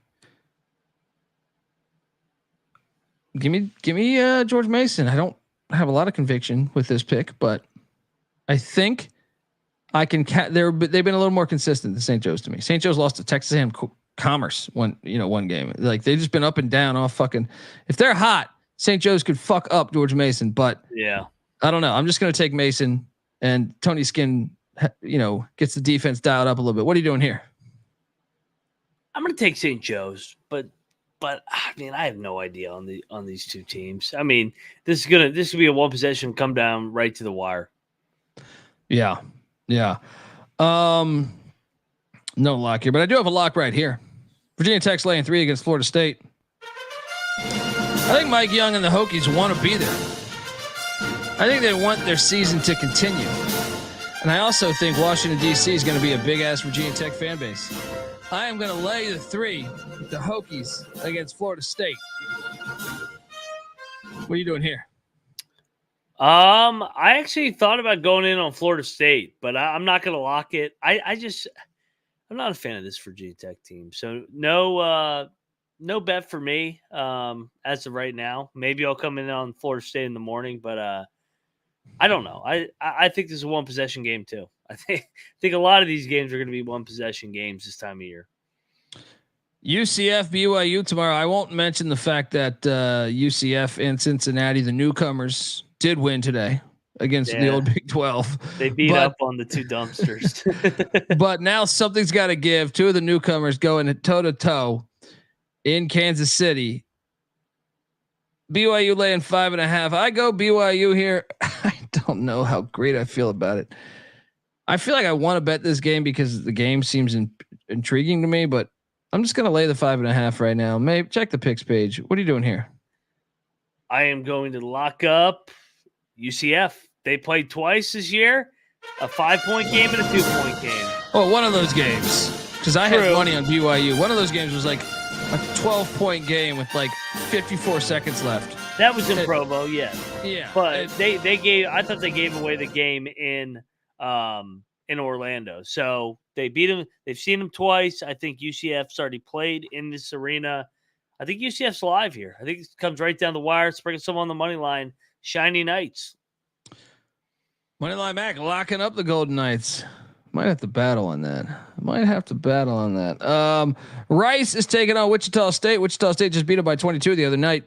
Give me George Mason. I don't have a lot of conviction with this pick, but I think I can. They've been a little more consistent than St. Joe's to me. St. Joe's lost to Texas A&M Commerce one game. Like they've just been up and down all fucking. If they're hot, St. Joe's could fuck up George Mason, but yeah, I don't know. I'm just going to take Mason, and Tony Skinn, gets the defense dialed up a little bit. What are you doing here? I'm going to take St. Joe's, but I mean, I have no idea on these two teams. I mean, this could be a one possession come down right to the wire. Yeah. No lock here, but I do have a lock right here. Virginia Tech's laying 3 against Florida State. I think Mike Young and the Hokies want to be there. I think they want their season to continue. And I also think Washington, D.C. is going to be a big-ass Virginia Tech fan base. I am going to lay the 3 with the Hokies against Florida State. What are you doing here? I actually thought about going in on Florida State, but I'm not going to lock it. I'm not a fan of this Virginia Tech team. So no bet for me as of right now. Maybe I'll come in on Florida State in the morning, but I don't know. I think this is a one possession game too. I think a lot of these games are going to be one possession games this time of year. UCF BYU tomorrow. I won't mention the fact that UCF and Cincinnati, the newcomers, did win today against the old Big 12. They beat up on the two dumpsters. But now something's got to give. 2 of the newcomers going toe to toe in Kansas City. BYU laying 5.5. I go BYU here. I don't know how great I feel about it. I feel like I want to bet this game because the game seems intriguing to me, but I'm just going to lay the 5.5 right now. Maybe check the picks page. What are you doing here? I am going to lock up UCF. They played twice this year, a 5-point game and a 2-point game. Oh, one of those games. Because I had money on BYU. One of those games was like a 12-point game with like 54 seconds left. That was in Provo, yeah. Yeah. But I thought they gave away the game in Orlando. So they beat them. They've seen them twice. I think UCF's already played in this arena. I think UCF's live here. I think it comes right down the wire. Sprinkle some on the money line. Shiny Knights. Moneyline Mac locking up the Golden Knights. Might have to battle on that. Rice is taking on Wichita State. Wichita State just beat them by 22 the other night.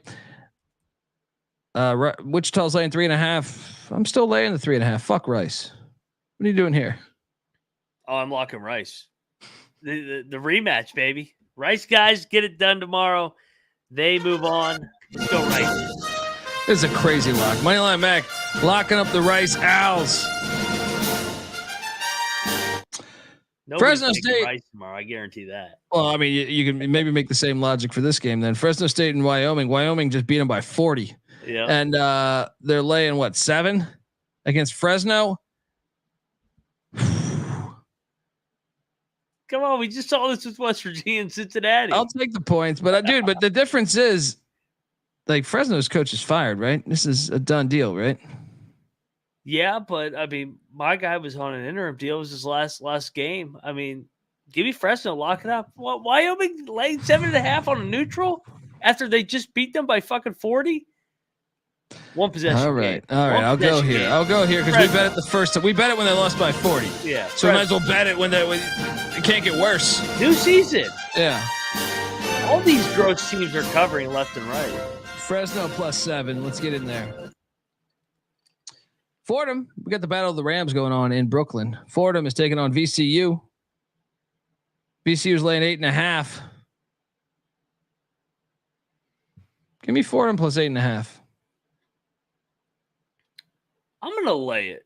Wichita's laying 3.5. I'm still laying the 3.5. Fuck Rice. What are you doing here? Oh, I'm locking Rice. The rematch, baby. Rice guys get it done tomorrow. They move on. Let's go Rice. This is a crazy lock. Moneyline Mac locking up the Rice Owls. Fresno State Rice tomorrow. I guarantee that. Well, I mean, you can maybe make the same logic for this game then. Fresno State and Wyoming. Wyoming just beat them by 40. Yeah. And they're laying 7 against Fresno. Come on, we just saw this with West Virginia and Cincinnati. I'll take the points, but but the difference is, like, Fresno's coach is fired, right? This is a done deal, right? Yeah, but I mean, my guy was on an interim deal. It was his last game. I mean, give me Fresno, lock it up. What, Wyoming laying 7.5 on a neutral after they just beat them by fucking 40? One possession. All right. I'll go here because we bet it the first time. We bet it when they lost by 40. Yeah. So we might as well bet it when it can't get worse. New season. Yeah. All these gross teams are covering left and right. Fresno +7. Let's get in there. Fordham. We got the Battle of the Rams going on in Brooklyn. Fordham is taking on VCU. VCU's laying 8.5. Give me Fordham +8.5. I'm going to lay it.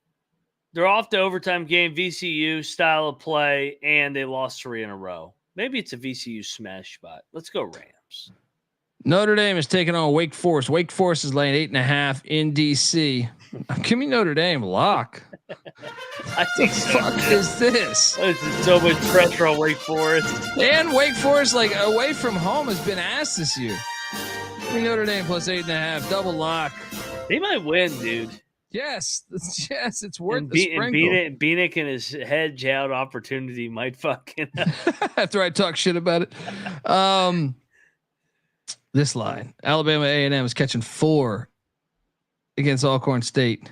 They're off the overtime game, VCU style of play, and they lost 3 in a row. Maybe it's a VCU smash spot. Let's go Rams. Notre Dame is taking on Wake Forest. Wake Forest is laying 8.5 in DC. Give me Notre Dame lock. I think so. Fuck is this? This is so much pressure on Wake Forest. And Wake Forest, like away from home, has been ass this year. Give me Notre Dame plus 8.5, double lock. They might win, dude. Yes, it's worth And the sprinkle. Beanick and his hedge out opportunity might fucking. After I talk shit about it, this line: Alabama A&M is catching 4 against Alcorn State.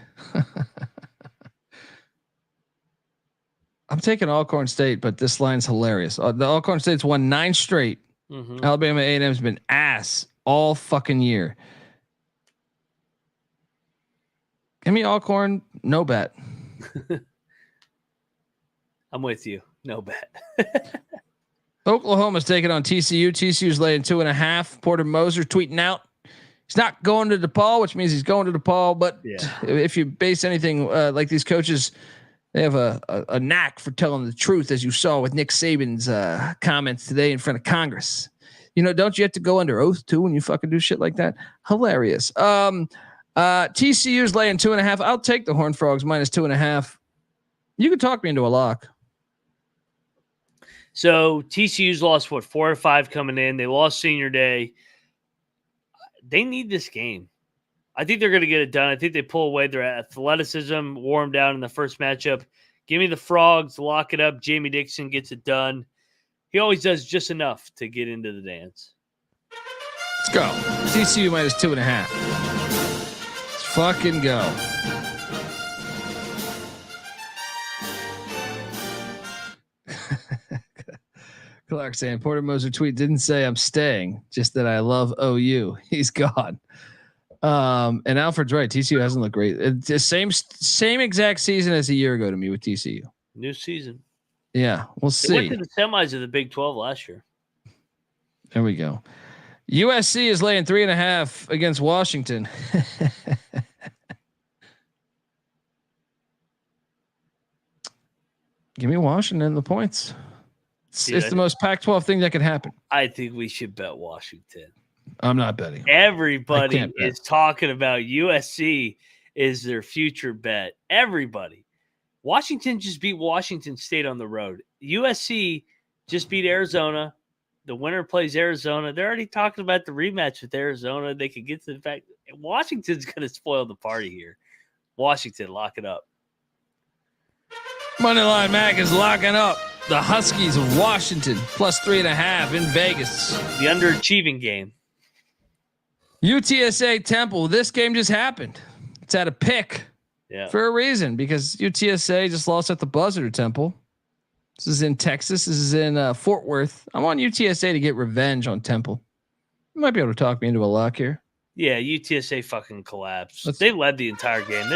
I'm taking Alcorn State, but this line's hilarious. The Alcorn State's won 9 straight. Mm-hmm. Alabama A&M's been ass all fucking year. Give me Alcorn, no bet. I'm with you. No bet. Oklahoma's taking on TCU. TCU's laying 2.5. Porter Moser tweeting out he's not going to DePaul, which means he's going to DePaul. But if you base anything like these coaches, they have a knack for telling the truth, as you saw with Nick Saban's comments today in front of Congress. You know, don't you have to go under oath too when you fucking do shit like that? Hilarious. TCU's laying 2.5. I'll take the Horned Frogs minus 2.5. You can talk me into a lock. So TCU's lost 4 to 5 coming in. They lost senior day. They need this game. I think they're going to get it done. I think they pull away their athleticism, wore them down in the first matchup. Give me the Frogs, lock it up. Jamie Dixon gets it done. He always does just enough to get into the dance. Let's go. TCU minus 2.5. Let's fucking go. Clark saying Porter Moser tweet didn't say I'm staying, just that I love OU. He's gone. And Alfred's right. TCU hasn't looked great. It's the same exact season as a year ago to me with TCU. New season. Yeah, we'll see. They went to the semis of the Big 12 last year. There we go. USC is laying 3.5 against Washington. Give me Washington the points. It's the most Pac-12 thing that could happen. I think we should bet Washington. I'm not betting. Everybody is talking about USC is their future bet. Everybody. Washington just beat Washington State on the road. USC just beat Arizona. The winner plays Arizona. They're already talking about the rematch with Arizona. They could get to the fact Washington's going to spoil the party here. Washington, lock it up. Moneyline Mac is locking up the Huskies of Washington plus 3.5 in Vegas. The underachieving game. UTSA Temple. This game just happened. It's at a pick for a reason, because UTSA just lost at the buzzer to Temple. This is in Texas. This is in Fort Worth. I want UTSA to get revenge on Temple. You might be able to talk me into a lock here. Yeah, UTSA fucking collapsed. They led the entire game.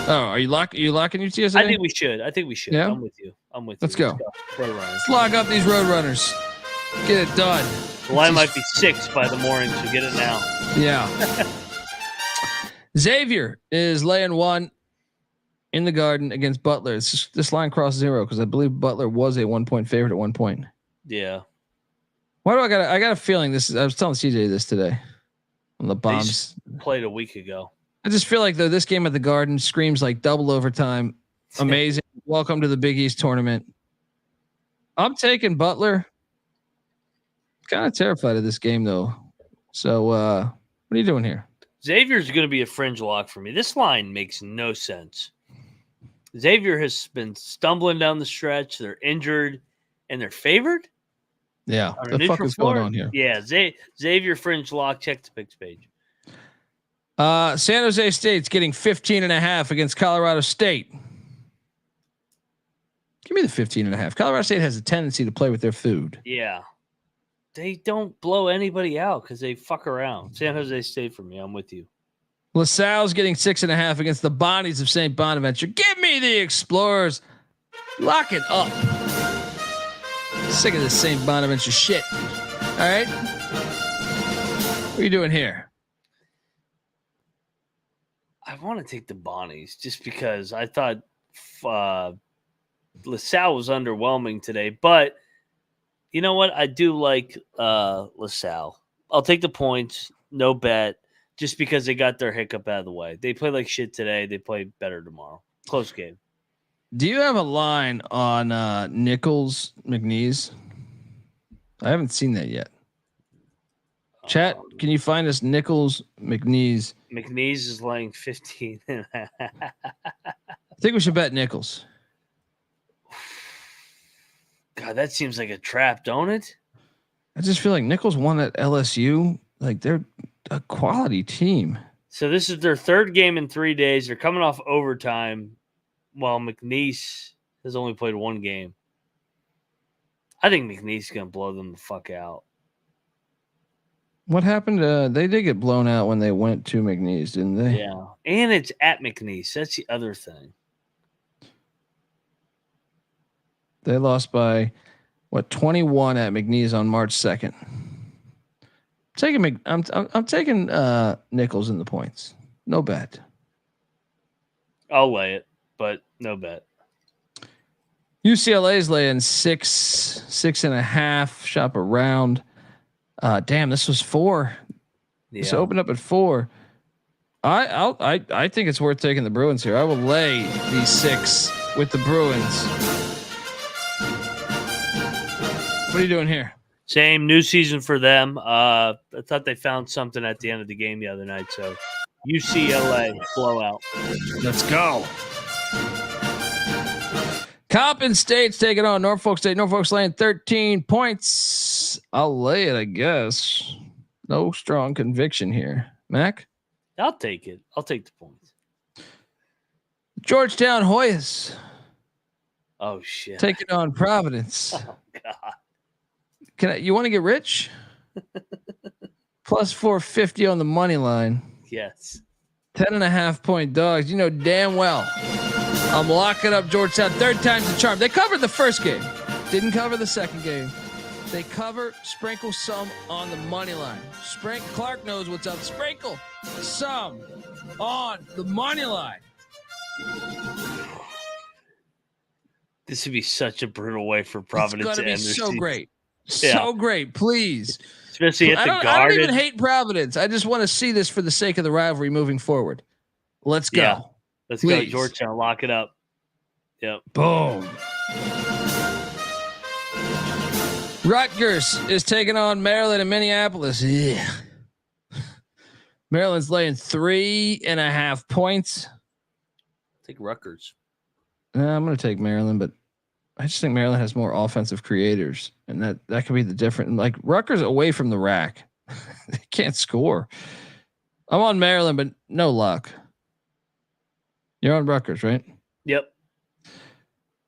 Are you locking UTSA? I think we should. Yeah? I'm with you. Let's go. Let's lock up these Roadrunners. Get it done. The line might be 6 by the morning, so get it now. Yeah. Xavier is laying 1 in the Garden against Butler. This line crossed 0 because I believe Butler was a 1-point favorite at one point. Yeah. Why do I got a feeling this? I was telling CJ this today on the Bombs. Played a week ago. I just feel like though this game at the Garden screams like double overtime. Amazing. Welcome to the Big East tournament. I'm taking Butler. Kind of terrified of this game though. So what are you doing here? Xavier's going to be a fringe lock for me. This line makes no sense. Xavier has been stumbling down the stretch. They're injured and they're favored. Yeah. What the fuck is going on here? Yeah. Xavier fringe lock. Check the picks page. San Jose State's getting 15.5 against Colorado State. Give me the 15.5. Colorado State has a tendency to play with their food. Yeah. They don't blow anybody out because they fuck around. San Jose State for me. I'm with you. LaSalle's getting 6.5 against the Bonnies of St. Bonaventure. Give me the Explorers. Lock it up. Sick of this St. Bonaventure shit. All right. What are you doing here? I want to take the Bonnies just because I thought LaSalle was underwhelming today, but you know what? I do like LaSalle. I'll take the points, no bet, just because they got their hiccup out of the way. They play like shit today. They play better tomorrow. Close game. Do you have a line on Nichols McNeese? I haven't seen that yet. Chat, can you find us Nichols McNeese? McNeese is laying 15. I think we should bet Nichols. God, that seems like a trap, don't it? I just feel like Nichols won at LSU. Like they're a quality team. So this is their third game in 3 days. They're coming off overtime, while McNeese has only played one game. I think McNeese is going to blow them the fuck out. What happened? They did get blown out when they went to McNeese, didn't they? Yeah. And it's at McNeese. That's the other thing. They lost by 21 at McNeese on March 2nd. I'm taking Nichols in the points. No bet. I'll lay it, but no bet. UCLA's laying 6.5. Shop around. Damn, this was 4. Yeah. This opened up at 4. I think it's worth taking the Bruins here. I will lay the 6 with the Bruins. What are you doing here? Same new season for them. I thought they found something at the end of the game the other night. So UCLA blowout. Let's go. Coppin State's taking on Norfolk State. Norfolk's laying 13 points. I'll lay it, I guess. No strong conviction here. Mac? I'll take it. I'll take the points. Georgetown Hoyas. Oh, shit. Taking on Providence. Oh, God. You want to get rich? Plus 450 on the money line. Yes. 10.5 point dogs. You know damn well I'm locking up Georgetown. Third time's the charm. They covered the first game. Didn't cover the second game. They sprinkle some on the money line. Clark knows what's up. Sprinkle some on the money line. This would be such a brutal way for Providence it's to gonna end be their so season. great. Yeah. So great. Please. Especially at the Garden. I don't even hate Providence. I just want to see this for the sake of the rivalry moving forward. Let's go. Yeah. Let's Please. go, Georgetown. Lock it up. Yep. Boom. Rutgers is taking on Maryland and Minneapolis. Yeah. Maryland's laying 3.5 points. Take Rutgers. I'm going to take Maryland, but I just think Maryland has more offensive creators, and that could be the difference. Like Rutgers away from the rack, they can't score. I'm on Maryland, but no luck. You're on Rutgers, right? Yep.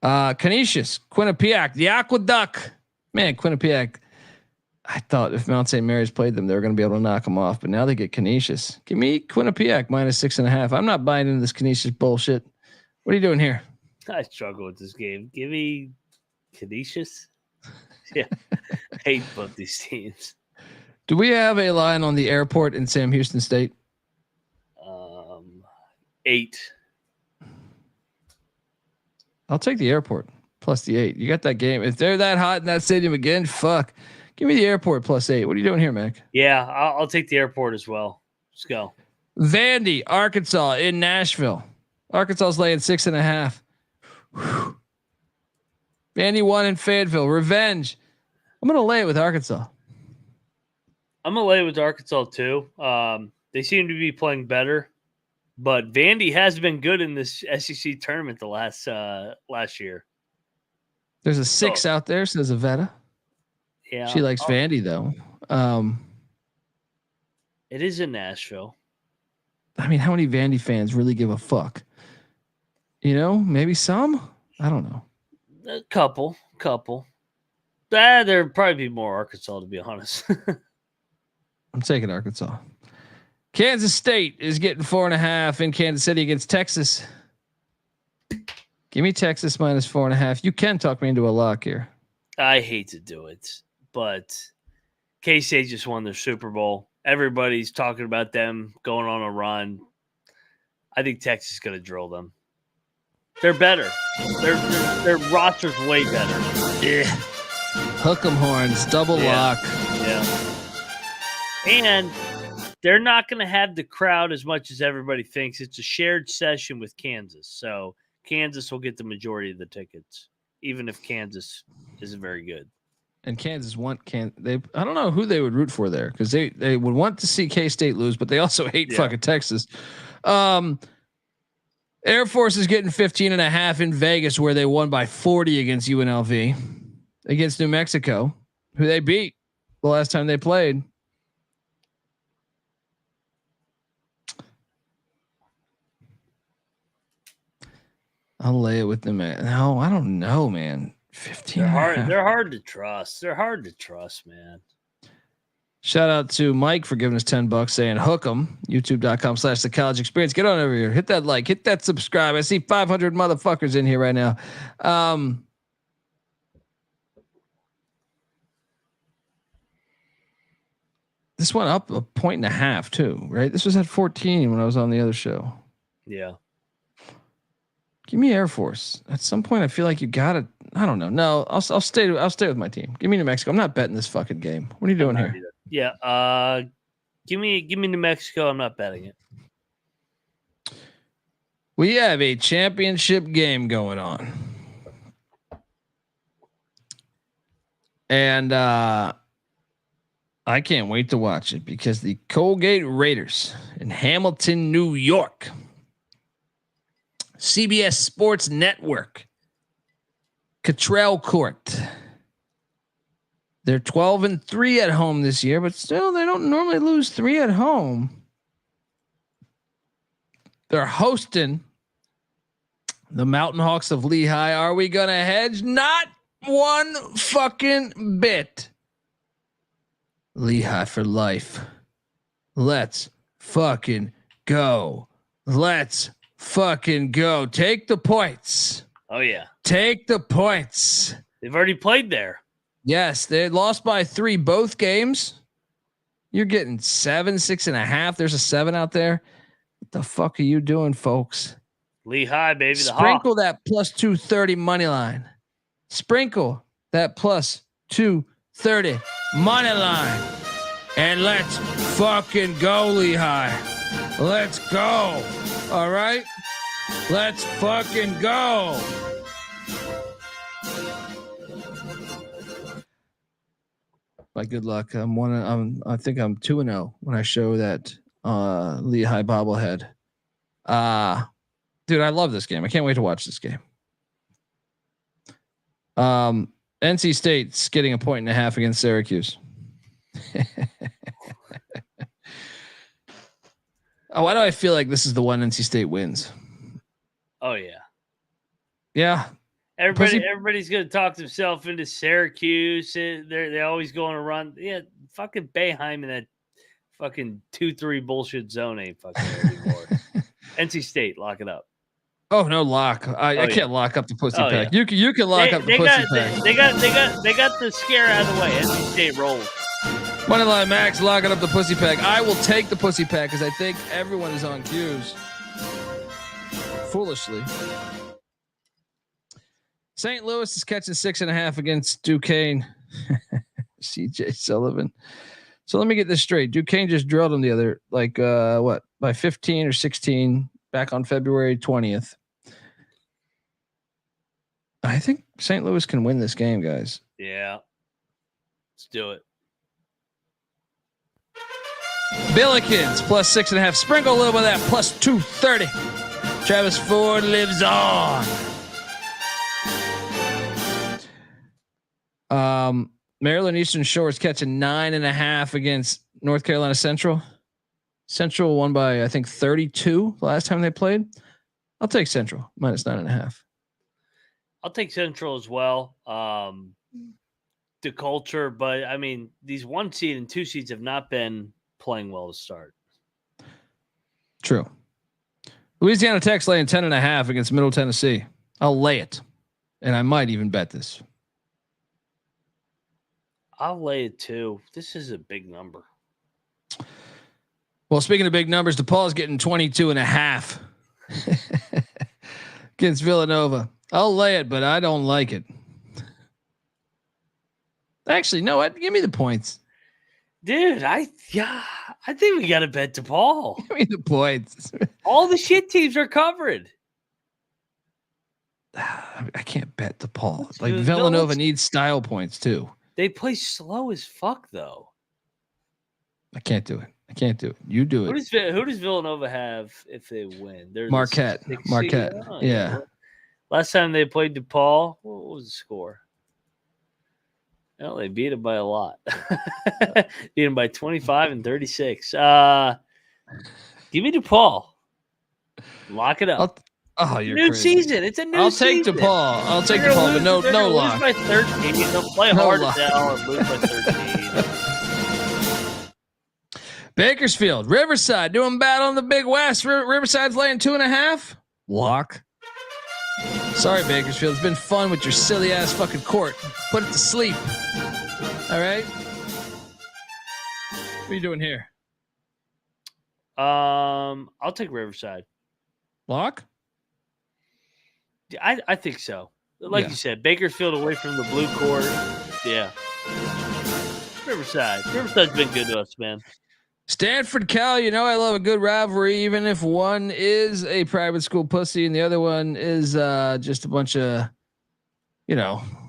Canisius, Quinnipiac, the Aqueduct. Man, Quinnipiac. I thought if Mount St. Mary's played them, they were going to be able to knock them off, but now they get Canisius. Give me Quinnipiac minus 6.5. I'm not buying into this Canisius bullshit. What are you doing here? I struggle with this game. Give me Canisius. Yeah. I hate both these teams. Do we have a line on the airport in Sam Houston State? 8. I'll take the airport plus the 8. You got that game. If they're that hot in that stadium again, fuck. Give me the airport plus 8. What are you doing here, Mac? Yeah, I'll take the airport as well. Let's go. Vandy, Arkansas in Nashville. Arkansas's laying 6.5. Whew. Vandy won in Fayetteville. Revenge. I'm going to lay it with Arkansas. I'm going to lay with Arkansas too. They seem to be playing better, but Vandy has been good in this SEC tournament the last year. There's a 6 out there, says Avetta. Yeah. She likes Vandy though. It is in Nashville. I mean, how many Vandy fans really give a fuck? You know, maybe some. I don't know. A couple. There'd probably be more Arkansas, to be honest. I'm taking Arkansas. Kansas State is getting 4.5 in Kansas City against Texas. Give me Texas minus 4.5. You can talk me into a lock here. I hate to do it, but K-State just won their Super Bowl. Everybody's talking about them going on a run. I think Texas is going to drill them. They're better. Their roster's way better. Yeah. Hook 'em horns, double lock. Yeah. And they're not going to have the crowd as much as everybody thinks. It's a shared session with Kansas. So Kansas will get the majority of the tickets, even if Kansas isn't very good. And Kansas I don't know who they would root for there, because they would want to see K-State lose, but they also hate fucking Texas. Air Force is getting 15.5 in Vegas, where they won by 40 against UNLV, against New Mexico, who they beat the last time they played. I'll lay it with them. No, I don't know, man. 15. They're hard to trust. They're hard to trust, man. Shout out to Mike for giving us $10, saying hook 'em. YouTube.com/the college experience. Get on over here. Hit that like, hit that subscribe. I see 500 motherfuckers in here right now. This went up 1.5 points too, right? This was at 14 when I was on the other show. Yeah. Give me Air Force. At some point, I feel like you got to. I don't know. No, I'll stay with my team. Give me New Mexico. I'm not betting this fucking game. What are you doing here? Either. Yeah. Give me New Mexico. I'm not betting it. We have a championship game going on, and I can't wait to watch it, because the Colgate Raiders in Hamilton, New York, CBS Sports Network, Cottrell Court. They're 12-3 at home this year, but still they don't normally lose 3 at home. They're hosting the Mountain Hawks of Lehigh. Are we going to hedge? Not one fucking bit. Lehigh for life. Let's fucking go. Let's fucking go. Take the points. Oh yeah. Take the points. They've already played there. Yes, they lost by 3 both games. You're getting 7, 6.5. There's a 7 out there. What the fuck are you doing, folks? Lehigh, baby. The Sprinkle Hawks. that plus 230 money line. Sprinkle that plus 230 money line. And let's fucking go, Lehigh. Let's go. All right? Let's fucking go. My good luck. I think I'm 2-0 when I show that Lehigh bobblehead. Dude, I love this game. I can't wait to watch this game. NC State's getting 1.5 against Syracuse. Why do I feel like this is the one NC State wins? Oh yeah. Yeah. Everybody's gonna talk themselves into Syracuse. They always go on a run. Yeah, fucking Boeheim in that fucking 2-3 bullshit zone ain't fucking there anymore. NC State, lock it up. Oh no, lock. I can't lock up the pussy pack. Yeah. You can lock up the pussy pack. They got the scare out of the way. NC State rolls. Moneyline Max locking up the pussy pack. I will take the pussy pack because I think everyone is on cues. Foolishly. St. Louis is catching 6.5 against Duquesne. CJ Sullivan. So let me get this straight. Duquesne just drilled them the other, by 15 or 16 back on February 20th. I think St. Louis can win this game, guys. Yeah. Let's do it. Billikens plus 6.5. Sprinkle a little bit of that plus 230. Travis Ford lives on. Maryland Eastern Shore is catching 9.5 against North Carolina Central. Central won by, I think, 32 the last time they played. I'll take Central minus 9.5. I'll take Central as well. The culture, but I mean, these 1 seed and 2 seeds have not been playing well to start. True. Louisiana Tech's laying 10.5 against Middle Tennessee. I'll lay it, and I might even bet this. I'll lay it too. This is a big number. Well, speaking of big numbers, DePaul's getting 22.5. against Villanova. I'll lay it, but I don't like it. Actually, no, what? Give me the points. Dude, I think we got to bet DePaul. Give me the points. All the shit teams are covered. I can't bet DePaul. Like Villanova needs style points too. They play slow as fuck though. I can't do it. You do it. Who does Villanova have if they win? They're Marquette. Oh, yeah. Last time they played DePaul, what was the score? Well, they beat them by a lot. Beat them by 25 and 36. Give me DePaul. Lock it up. You're new crazy. season. It's a new season. I'll take DePaul, but no lock. Lose by 13. They'll play hard as hell and lose by 13. Bakersfield, Riverside doing bad on the Big West. Riverside's laying 2.5. Lock. Sorry, Bakersfield. It's been fun with your silly ass fucking court. Put it to sleep. All right. What are you doing here? I'll take Riverside. Lock. I think so. Like you said, Bakersfield away from the blue court. Yeah. Riverside's been good to us, man. Stanford, Cal, I love a good rivalry, even if one is a private school pussy and the other one is just a bunch of,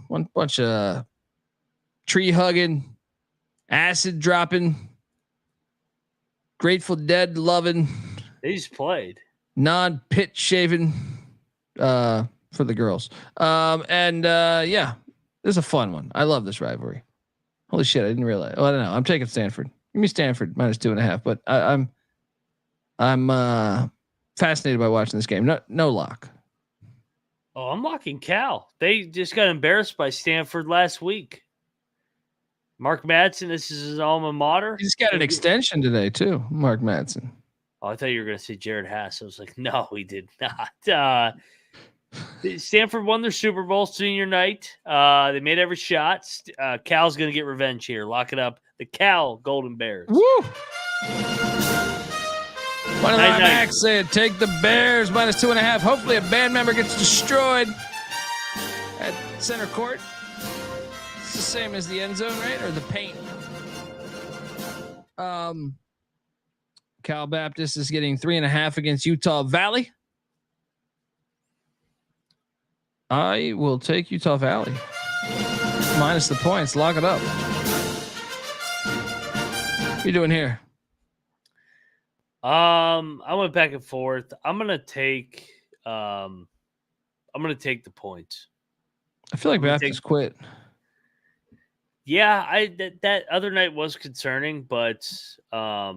one bunch of tree hugging, acid dropping, Grateful Dead loving. They just played. Non-pit shaving for the girls. Yeah, this is a fun one. I love this rivalry. Holy shit, I didn't realize. Oh, I don't know. I'm taking Stanford. Give me Stanford minus 2.5, but I'm fascinated by watching this game. No lock. Oh, I'm locking Cal. They just got embarrassed by Stanford last week. Mark Madsen, this is his alma mater. He just got an extension today too, Mark Madsen. Oh, I thought you were going to say Jared Haas. I was like, no, he did not. Stanford won their Super Bowl senior night. They made every shot. Cal's going to get revenge here. Lock it up. The Cal Golden Bears. Woo! One of my Max said, take the Bears minus 2.5. Hopefully a band member gets destroyed at center court. It's the same as the end zone, right? Or the paint. Cal Baptist is getting 3.5 against Utah Valley. I will take Utah Valley minus the points. Lock it up. What are you doing here? I went back and forth. I'm gonna take the points. I feel like Baptist quit. Yeah, that other night was concerning, but I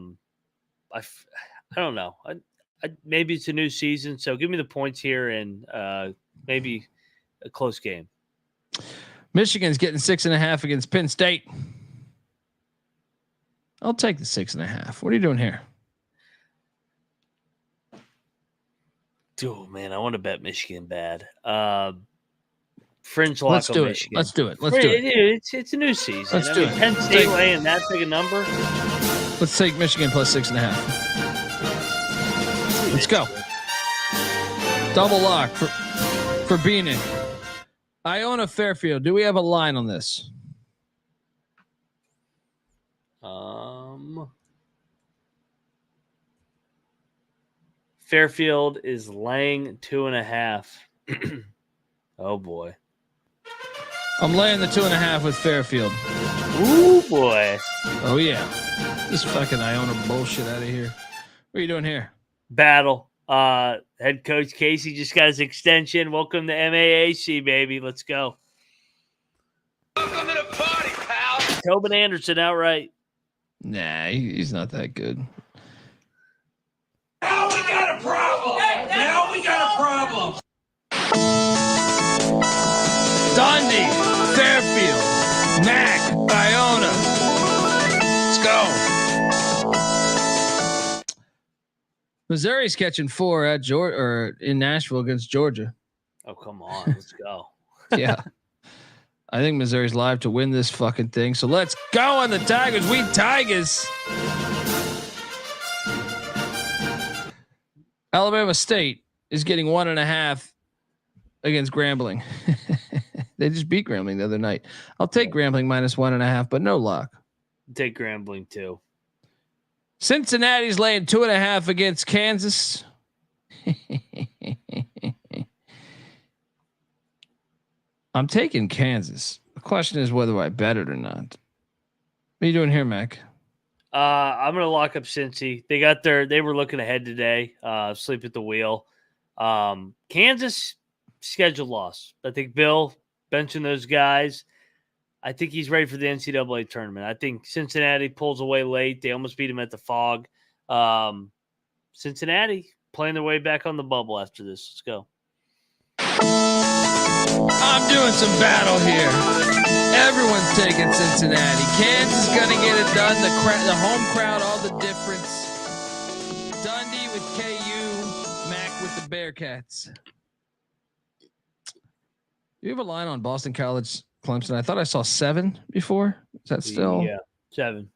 don't know. Maybe it's a new season, so give me the points here and maybe a close game. Michigan's getting 6.5 against Penn State. I'll take the 6.5. What are you doing here? Oh man, I want to bet Michigan bad. Fringe lock. Let's do it. Michigan. Let's do it. It's a new season. Let's do it. Penn State laying that big a number. Let's take Michigan plus 6.5. Let's go. Double lock for Beaning. Iona Fairfield. Do we have a line on this? Fairfield is laying 2.5. Oh boy. I'm laying the 2.5 with Fairfield. Ooh boy. Oh yeah. This fucking Iona bullshit out of here. What are you doing here? Battle. Head coach Casey just got his extension. Welcome to MAAC, baby. Let's go. Welcome to the party, pal. Tobin Anderson outright. Nah, he's not that good. Now we got a problem. Now we got a problem. Dundee, Fairfield, Mac, Iona. Let's go. Missouri's catching 4 at Georgia or in Nashville against Georgia. Oh, come on. Let's go. Yeah. I think Missouri's live to win this fucking thing. So let's go on the Tigers. We Tigers. Alabama State is getting 1.5 against Grambling. They just beat Grambling the other night. I'll take Grambling -1.5, but no lock. Take Grambling too. Cincinnati's laying 2.5 against Kansas. I'm taking Kansas. The question is whether I bet it or not. What are you doing here, Mac? I'm gonna lock up Cincy. They were looking ahead today. Sleep at the wheel. Kansas scheduled loss. I think Bill benching those guys. I think he's ready for the NCAA tournament. I think Cincinnati pulls away late. They almost beat him at the Fog. Cincinnati playing their way back on the bubble after this. Let's go. I'm doing some battle here. Everyone's taking Cincinnati. Kansas is going to get it done. The home crowd, all the difference. Dundee with KU. Mac with the Bearcats. You have a line on Boston College, Clemson. I thought I saw 7 before. Is that still? Yeah, 7.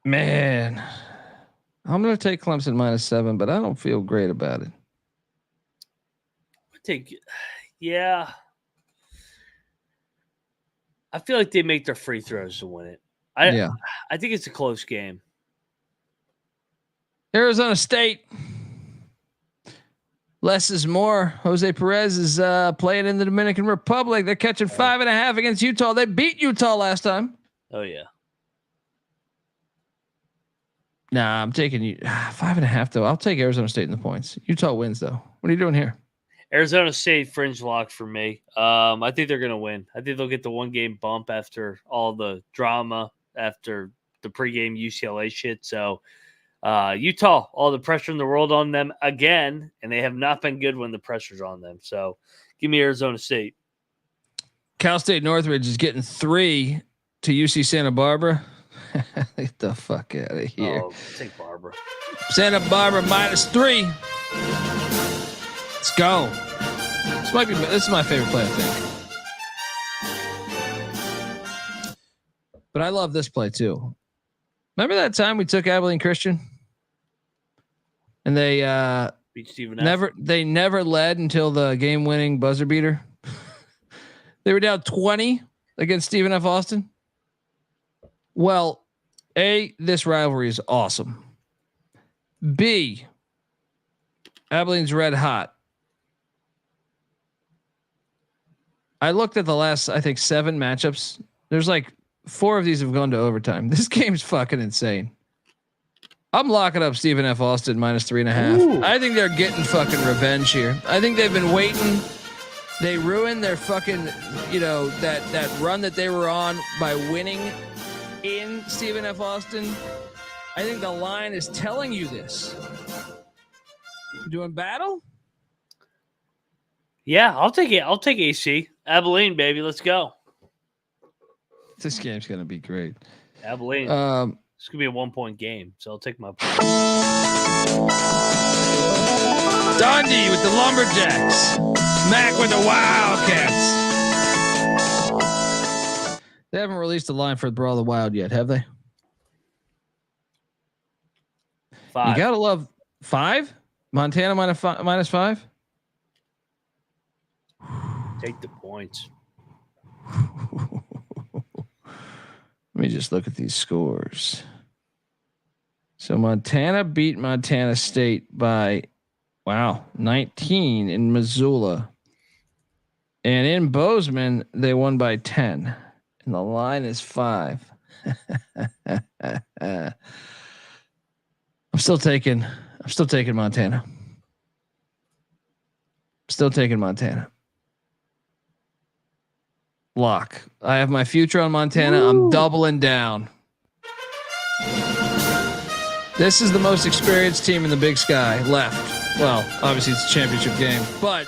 Man, I'm going to take Clemson -7, but I don't feel great about it. Yeah. I feel like they make their free throws to win it. I think it's a close game. Arizona State. Less is more. Jose Perez is playing in the Dominican Republic. They're catching 5.5 against Utah. They beat Utah last time. Oh yeah. Nah, I'm taking you 5.5 though. I'll take Arizona State in the points. Utah wins though. What are you doing here? Arizona State fringe lock for me. I think they're going to win. I think they'll get the 1-game bump after all the drama after the pregame UCLA shit. So Utah, all the pressure in the world on them again, and they have not been good when the pressure's on them. So give me Arizona State. Cal State Northridge is getting 3 to UC Santa Barbara. Get the fuck out of here. Oh, take Barbara. Santa Barbara -3. Let's go. This is my favorite play, I think. But I love this play too. Remember that time we took Abilene Christian? And they beat Stephen they never led until the game-winning buzzer beater. They were down 20 against Stephen F. Austin. Well, A, this rivalry is awesome. B, Abilene's red hot. I looked at the last, I think, 7 matchups. There's like 4 of these have gone to overtime. This game's fucking insane. I'm locking up Stephen F. Austin -3.5. Ooh. I think they're getting fucking revenge here. I think they've been waiting. They ruined their fucking, that run that they were on by winning in Stephen F. Austin. I think the line is telling you this. You doing battle? Yeah, I'll take it. I'll take AC. Abilene, baby. Let's go. This game's going to be great. Abilene. It's going to be a 1-point game, so I'll take my point. Dundee with the Lumberjacks. Mac with the Wildcats. They haven't released a line for Brawl of the Wild yet, have they? 5. You got to love 5? Montana -5? Take the points. Let me just look at these scores. So Montana beat Montana State by, 19 in Missoula. And in Bozeman, they won by 10. And the line is 5. I'm still taking Montana. Still taking Montana. Lock. I have my future on Montana. Woo. I'm doubling down. This is the most experienced team in the Big Sky left. Well, obviously it's a championship game, but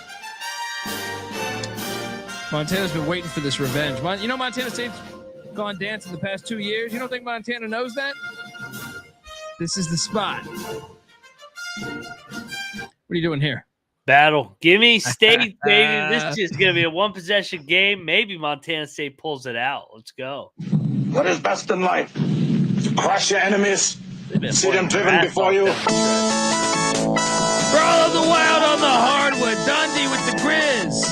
Montana's been waiting for this revenge. Montana State's gone dancing the past 2 years. You don't think Montana knows that? This is the spot. What are you doing here? Battle. Give me State, baby. This is going to be a 1-possession game. Maybe Montana State pulls it out. Let's go. What is best in life? To crush your enemies, see them driven before you. Brawl of the Wild on the hardwood. Dundee with the Grizz.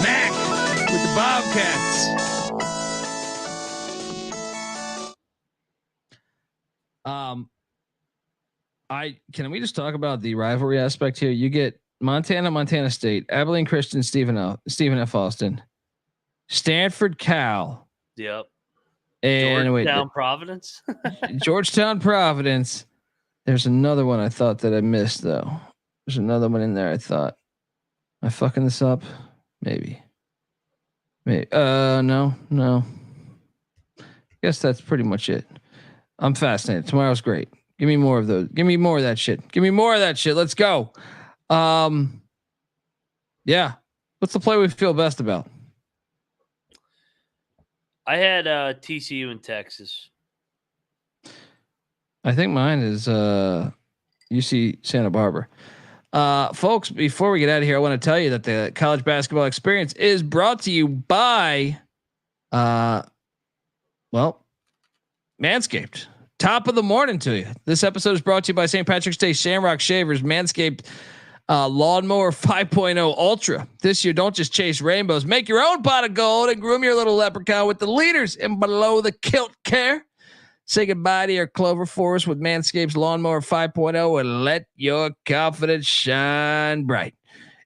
Mac with the Bobcats. Can we just talk about the rivalry aspect here? You get Montana State, Abilene Christian, Stephen F. Austin, Stanford, Cal. Yep. And Georgetown, Providence. Georgetown, Providence. There's another one I thought that I missed though. There's another one in there. I thought, am I fucking this up? Maybe. No. Guess that's pretty much it. I'm fascinated. Tomorrow's great. Give me more of those. Give me more of that shit. Let's go. Yeah. What's the play we feel best about? I had TCU in Texas. I think mine is UC Santa Barbara. Folks, before we get out of here, I want to tell you that the college basketball experience is brought to you by Manscaped. Top of the morning to you. This episode is brought to you by St. Patrick's Day Shamrock Shavers, Manscaped Lawnmower 5.0 Ultra. This year, don't just chase rainbows. Make your own pot of gold and groom your little leprechaun with the leaders in below the kilt care. Say goodbye to your clover forest with Manscaped's Lawnmower 5.0 and let your confidence shine bright.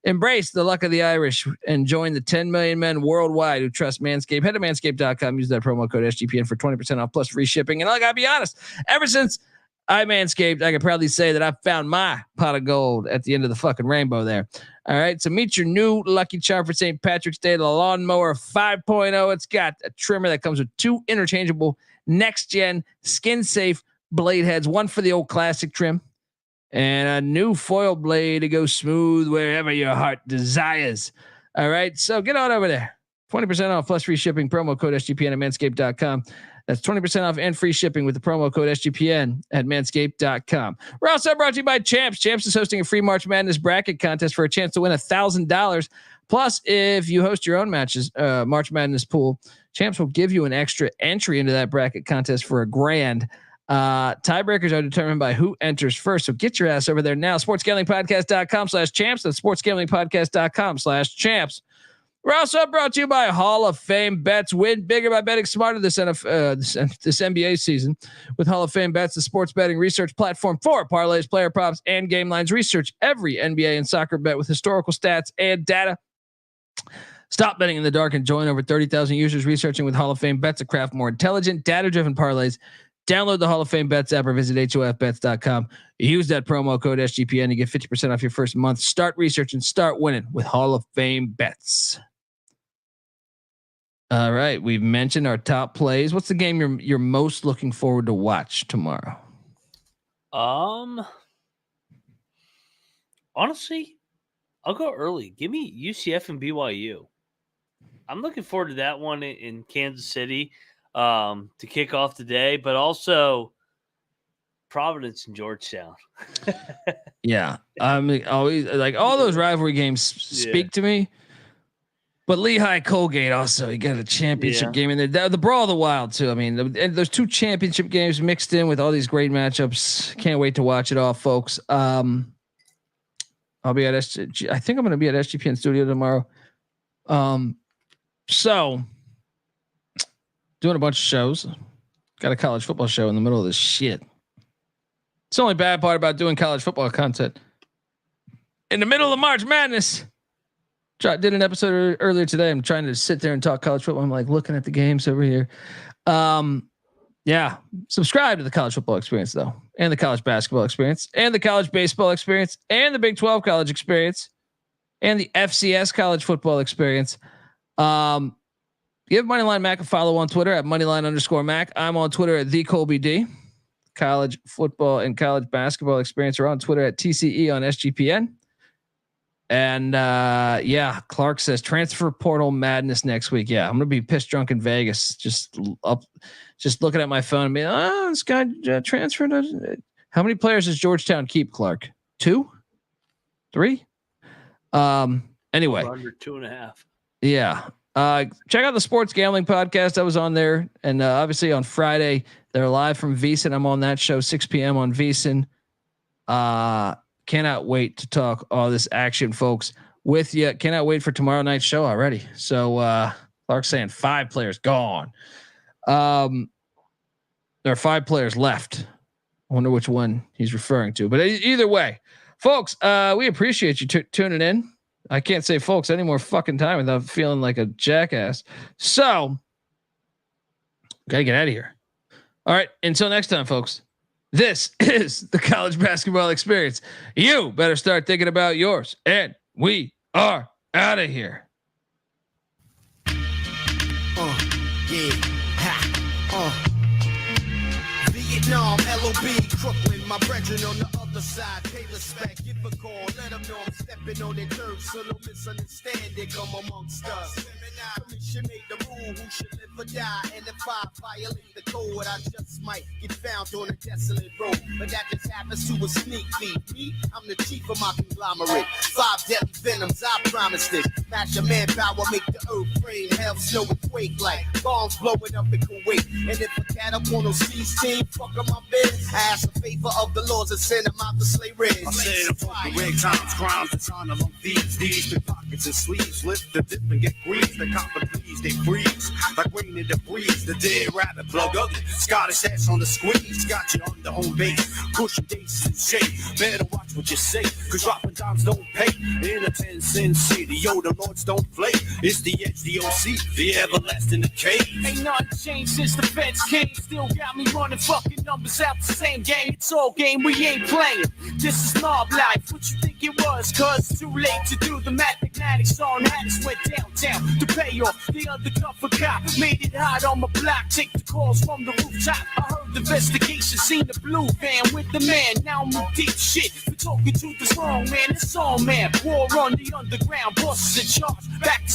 Embrace the luck of the Irish and join the 10 million men worldwide who trust Manscaped. Head to manscaped.com. Use that promo code SGPN for 20% off plus free shipping. And I gotta be honest, ever since I Manscaped, I can proudly say that I found my pot of gold at the end of the fucking rainbow there. All right. So meet your new lucky charm for St. Patrick's Day, the Lawnmower 5.0. It's got a trimmer that comes with 2 interchangeable next gen skin safe blade heads, one for the old classic trim and a new foil blade to go smooth wherever your heart desires. All right. So get on over there. 20% off plus free shipping, promo code SGPN at manscaped.com. That's 20% off and free shipping with the promo code SGPN at manscaped.com. We're also brought to you by Champs. Champs is hosting a free March Madness bracket contest for a chance to win $1,000. Plus, if you host your own matches, March Madness pool, Champs will give you an extra entry into that bracket contest for $1,000. Tiebreakers are determined by who enters first. So get your ass over there now. sportsgamblingpodcast.com/champs. That's sportsgamblingpodcast.com/champs. We're also brought to you by Hall of Fame Bets. Win bigger by betting smarter this NBA season with Hall of Fame Bets, the sports betting research platform for parlays, player props, and game lines. Research every NBA and soccer bet with historical stats and data. Stop betting in the dark and join over 30,000 users researching with Hall of Fame Bets to craft more intelligent, data-driven parlays. Download the Hall of Fame Bets app or visit HOFBets.com. Use that promo code SGPN to get 50% off your first month. Start research and start winning with Hall of Fame Bets. All right, we've mentioned our top plays. What's the game you're most looking forward to watch tomorrow? Honestly, I'll go early. Give me UCF and BYU. I'm looking forward to that one in Kansas City to kick off the day, but also Providence and Georgetown. Yeah, I'm always like all those rivalry games speak to me. But Lehigh Colgate also, you got a championship game in there. The Brawl of the Wild too. I mean, and there's 2 championship games mixed in with all these great matchups. Can't wait to watch it all, folks. I'll be at SG. I think I'm going to be at SGPN Studio tomorrow. So doing a bunch of shows. Got a college football show in the middle of this shit. It's the only bad part about doing college football content in the middle of March Madness. Did an episode earlier today. I'm trying to sit there and talk college football. I'm like looking at the games over here. Yeah. Subscribe to the college football experience though, and the college basketball experience, and the college baseball experience, and the Big 12 college experience, and the FCS college football experience. Give Moneyline Mac a follow on Twitter at Moneyline_Mac. I'm on Twitter at TheColbyD. College football and college basketball experience are on Twitter at TCE on SGPN. And Clark says transfer portal madness next week. Yeah, I'm gonna be pissed drunk in Vegas, just looking at my phone and being, this guy transferred. How many players does Georgetown keep, Clark? 2, 3. Anyway, under 2.5. Yeah. Check out the Sports Gambling Podcast. I was on there, and obviously on Friday they're live from VEASAN. I'm on that show 6 p.m. on VEASAN. Cannot wait to talk all this action, folks, with you. Cannot wait for tomorrow night's show already. So Clark's saying 5 players gone. There are 5 players left. I wonder which one he's referring to. But either way, folks, we appreciate you tuning in. I can't say folks any more fucking time without feeling like a jackass. So, gotta get out of here. All right. Until next time, folks. This is the college basketball experience. You better start thinking about yours. And we are out of here. Vietnam, LOB, Brooklyn, my brethren on the other side, pay respect, give a call, let them know I'm stepping on their turf, so no misunderstanding come amongst us. Commission made the rule, who should live or die, and if I violate the code, I just might get found on a desolate road, but that just happens to a sneak thief. Me, I'm the chief of my conglomerate, 5 deadly venoms, I promise this, match your manpower, make the earth frame, hell, snow and quake like bombs blowing up in Kuwait, and if a cat up on those C's team, fuck up my biz, I ask a favor of the laws and send them out to slay rigs. I said fuck the wig times, crimes, it's on among thieves. These big pockets and sleeves, lift the dip and get greased. The copper please, they freeze like rain in the breeze. The dead rabbit plug ugly, Scottish ass on the squeeze. Got you on the home base, pushing dates in shape. Better watch what you say, cause dropping dimes don't pay. In a 10-cent city, yo, the lords don't play. It's the HDOC, the everlasting decay. Ain't nothing changed since the feds came. Still got me running fucking numbers out the same game. It's all game, we ain't playing. This is mob life. What you think it was? Cause it's too late to do the mathematics on how this went downtown to pay off. The undercover cop made it hot on my block. Take the calls from the rooftop. I heard the investigation, seen the blue van with the man. Now I'm in deep shit for talking to this wrong man. It's all man. War on the underground, bosses in charge. Back to